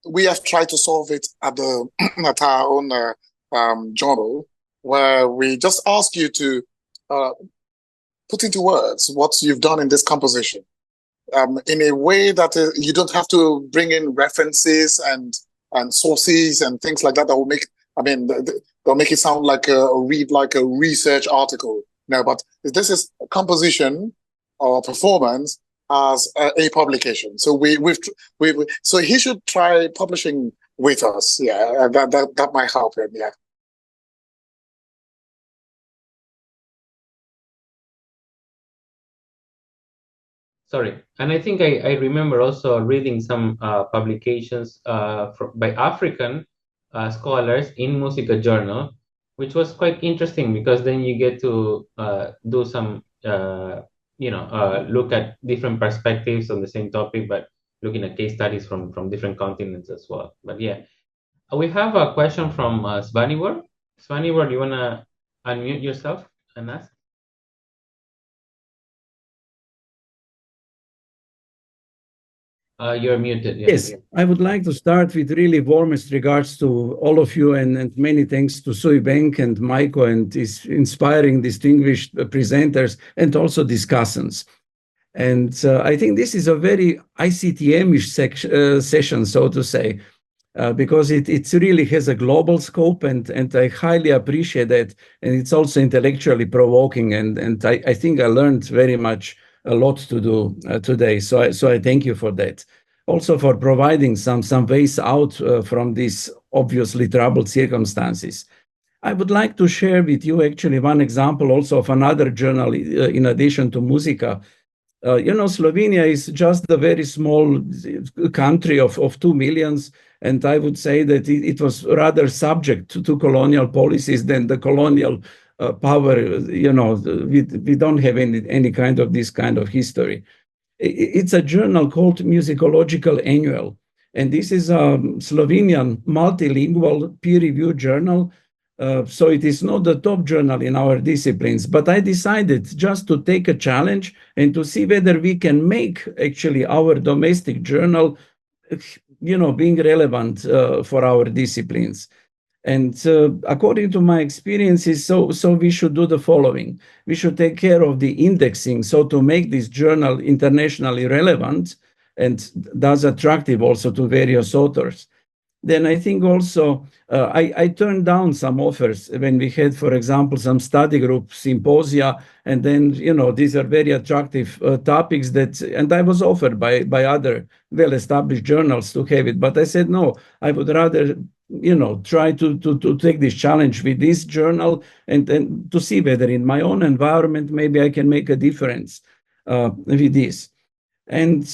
we have tried to solve it at the at our own journal, where we just ask you to put into words what you've done in this composition, in a way that you don't have to bring in references and sources and things like that. That will make, they'll make it sound like read like a research article. No, but this is a composition or performance as a publication. So so he should try publishing with us. Yeah, that might help him. Yeah. Sorry, and I think I remember also reading some publications by African scholars in Musica Journal, which was quite interesting, because then you get to do some, look at different perspectives on the same topic, but looking at case studies from different continents as well. But yeah, we have a question from Svanivor. Svanivor, do you want to unmute yourself and ask? You're muted. Yes, I would like to start with really warmest regards to all of you and many thanks to Soybenk and Mayco and his inspiring, distinguished presenters and also discussants. And I think this is a very ICTM-ish session, so to say, because it really has a global scope, and I highly appreciate that. And it's also intellectually provoking, and I think I learned very much a lot to do today. So I thank you for that. Also for providing some ways out from these obviously troubled circumstances. I would like to share with you actually one example also of another journal in addition to Musica. Slovenia is just a very small country of 2 millions, and I would say that it was rather subject to colonial policies than the colonial power. We don't have any kind of this kind of history. It's a journal called Musicological Annual, and this is a Slovenian multilingual peer-reviewed journal. So it is not the top journal in our disciplines, but I decided just to take a challenge and to see whether we can make actually our domestic journal, being relevant for our disciplines. And according to my experiences, so we should do the following. We should take care of the indexing, so to make this journal internationally relevant and thus attractive also to various authors. Then I think also I turned down some offers when we had, for example, some study group symposia, and then these are very attractive topics and I was offered by other well-established journals to have it, but I said no. I would rather try to take this challenge with this journal and to see whether in my own environment maybe I can make a difference with this. And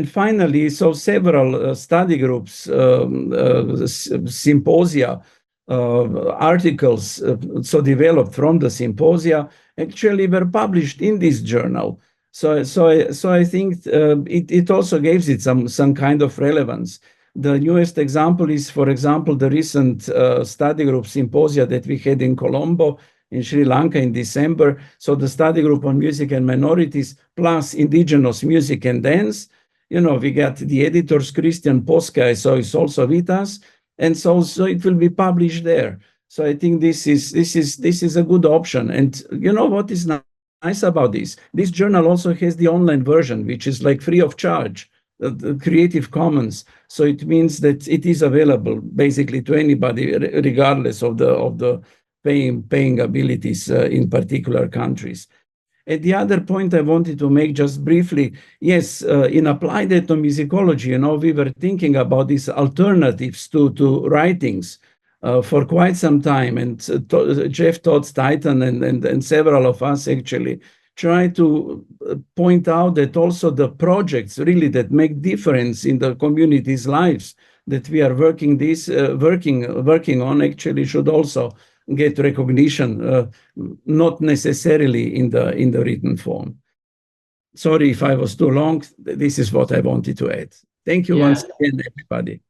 finally, so several study groups, symposia, articles so developed from the symposia actually were published in this journal. So I think it also gives it some kind of relevance. The newest example is, for example, the recent study group symposia that we had in Colombo, in Sri Lanka in December. So the study group on music and minorities plus indigenous music and dance. We got the editors, Christian Posca, so it's also with us. And so it will be published there. So I think this is a good option. And what is nice about this? This journal also has the online version, which is like free of charge, the Creative Commons. So it means that it is available basically to anybody, regardless of the paying abilities in particular countries. And the other point I wanted to make just briefly, yes, in applied ethnomusicology, we were thinking about these alternatives to writings for quite some time. And Jeff Todd-Titan and several of us actually try to point out that also the projects really that make difference in the community's lives that we are working on actually should also get recognition, not necessarily in the written form. Sorry if I was too long. This is what I wanted to add. Thank you once again, everybody.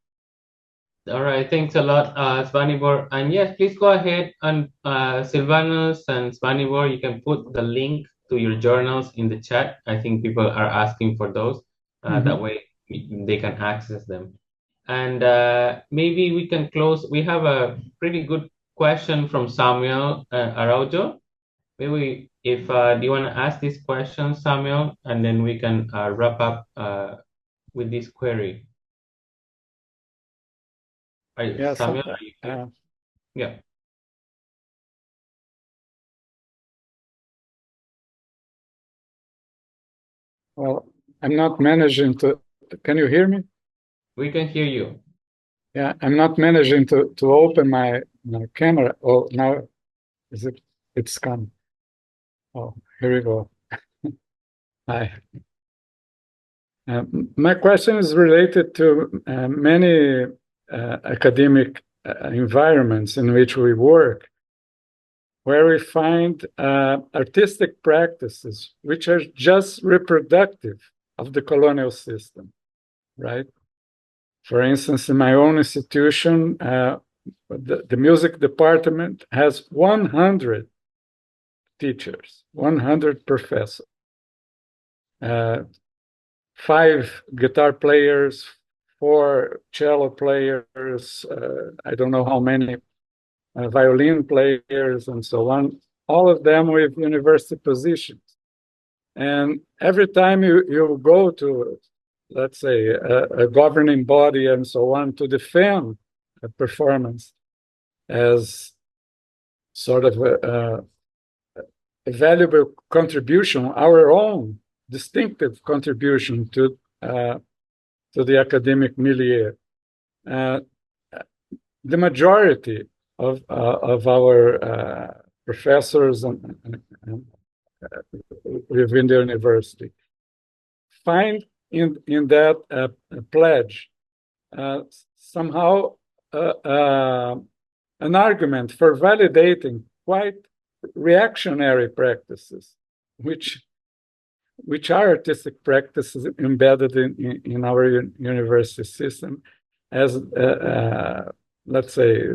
All right, thanks a lot, Svanibor. And yes, please go ahead and Sylvanus and Svanibor, you can put the link to your journals in the chat. I think people are asking for those. That way they can access them. And maybe we can close. We have a pretty good question from Samuel Araujo. Maybe if do you want to ask this question, Samuel, and then we can wrap up with this query. Yeah, Samuel, yeah. Well, I'm not managing to. Can you hear me? We can hear you. Yeah, I'm not managing to open my camera. Oh, now it's come. Oh, here we go. Hi. My question is related to many academic environments in which we work, where we find artistic practices which are just reproductive of the colonial system, right? For instance, in my own institution, the music department has 100 teachers, 100 professors. 5 guitar players, 4 cello players, I don't know how many violin players, and so on, all of them with university positions. And every time you go to, let's say, a governing body and so on to defend a performance as sort of a valuable contribution, our own distinctive contribution to the academic milieu. The majority of our professors and within the university find in that pledge somehow an argument for validating quite reactionary practices, which are artistic practices embedded in our university system, as let's say,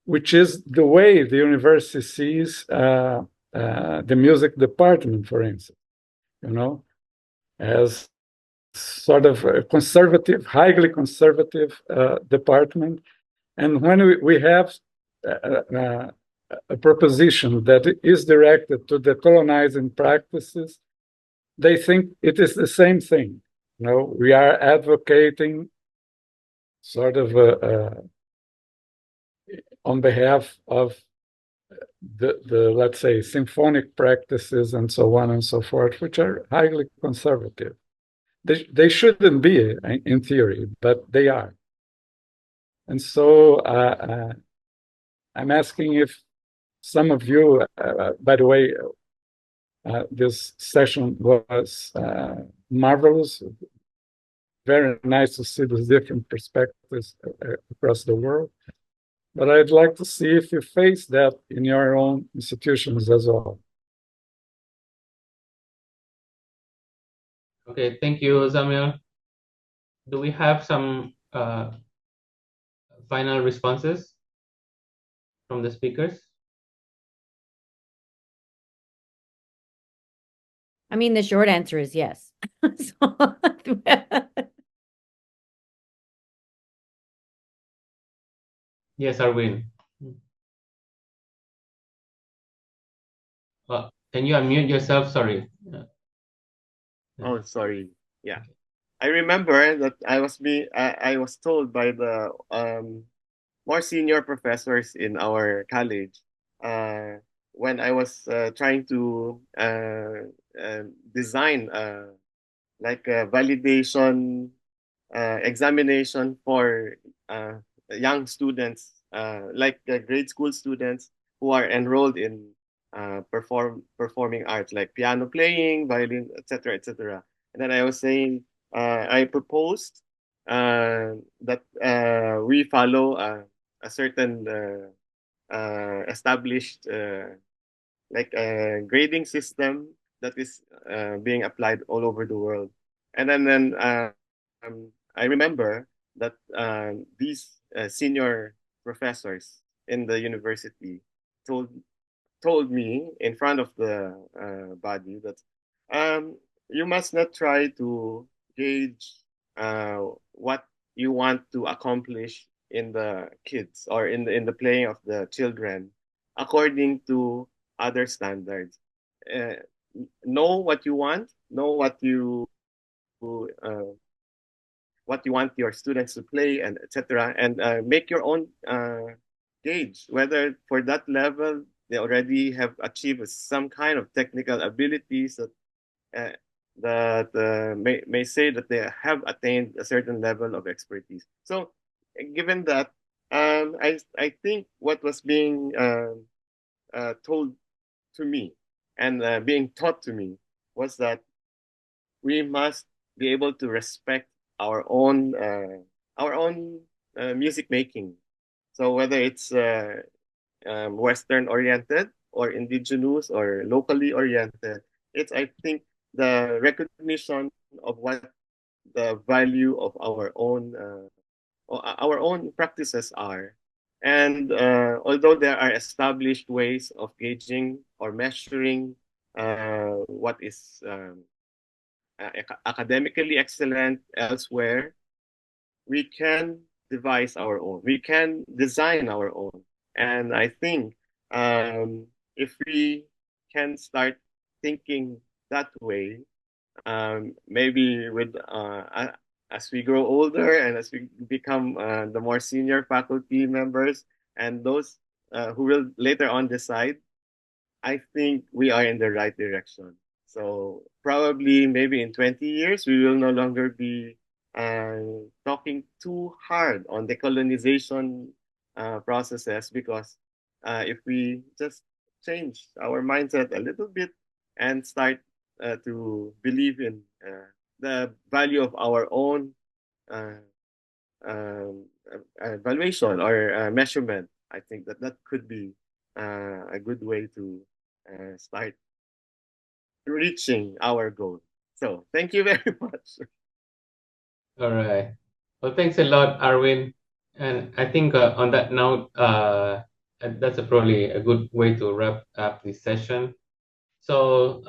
which is the way the university sees the music department, for instance, as sort of a conservative, highly conservative department. And when we have a proposition that is directed to the colonizing practices, they think it is the same thing. We are advocating sort of on behalf of the let's say symphonic practices and so on and so forth, which are highly conservative. They shouldn't be in theory, but they are. And so I'm asking if some of you, by the way, this session was marvelous. Very nice to see the different perspectives across the world. But I'd like to see if you face that in your own institutions as well. Okay, thank you, Zamil. Do we have some final responses from the speakers? I mean, the short answer is yes. Yes, Arwin. Can you unmute yourself? Sorry. Oh, sorry. Yeah, I remember that I was told by the more senior professors in our college when I was trying to design like a validation examination for young students, like grade school students who are enrolled in performing arts like piano playing, violin, etc., etc. And then I was saying, I proposed that we follow a certain established like a grading system that is being applied all over the world. And then I remember that these senior professors in the university told me in front of the body that you must not try to gauge what you want to accomplish in the kids or in the playing of the children according to other standards. Know what you want. Know what you want your students to play, and etc. And make your own gauge whether for that level they already have achieved some kind of technical abilities that may say that they have attained a certain level of expertise. So, given that, I think what was being told to me and being taught to me was that we must be able to respect our own music making. So whether it's Western oriented or indigenous or locally oriented, it's, I think, the recognition of what the value of our own practices are. And although there are established ways of gauging or measuring what is academically excellent elsewhere, we can devise our own. We can design our own. And I think if we can start thinking that way, maybe with as we grow older and as we become the more senior faculty members and those who will later on decide, I think we are in the right direction. So probably maybe in 20 years, we will no longer be talking too hard on decolonization processes, because if we just change our mindset a little bit and start to believe in the value of our own uh, evaluation or measurement, I think that that could be a good way to start reaching our goal. So thank you very much. All right. Well, thanks a lot, Arwin. And I think on that note, that's probably a good way to wrap up this session. So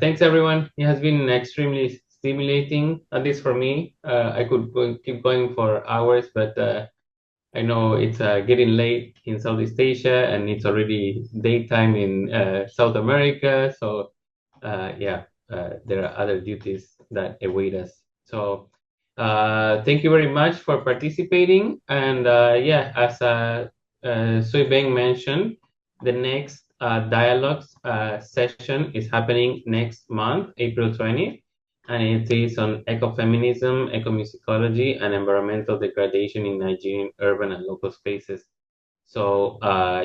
thanks, everyone. It has been extremely stimulating, at least for me. I could keep going for hours, but I know it's getting late in Southeast Asia, and it's already daytime in South America. So yeah, there are other duties that await us. So thank you very much for participating. And yeah, as Sui Beng mentioned, the next dialogues session is happening next month, April 20th, and it is on ecofeminism, ecomusicology, and environmental degradation in Nigerian urban and local spaces. So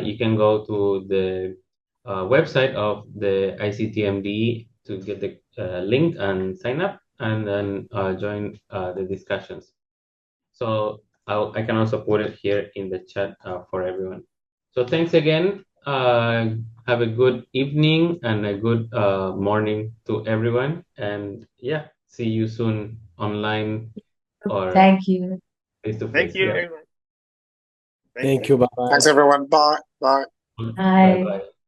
you can go to the website of the ICTMD to get the link and sign up, and then join the discussions. So I can also put it here in the chat for everyone. So thanks again. Have a good evening and a good morning to everyone. And yeah, see you soon online or Thank you. face-to-face. Thank you Yeah. very much. Thank you. Bye-bye. Thanks, everyone. Bye. Bye. Bye. Bye-bye.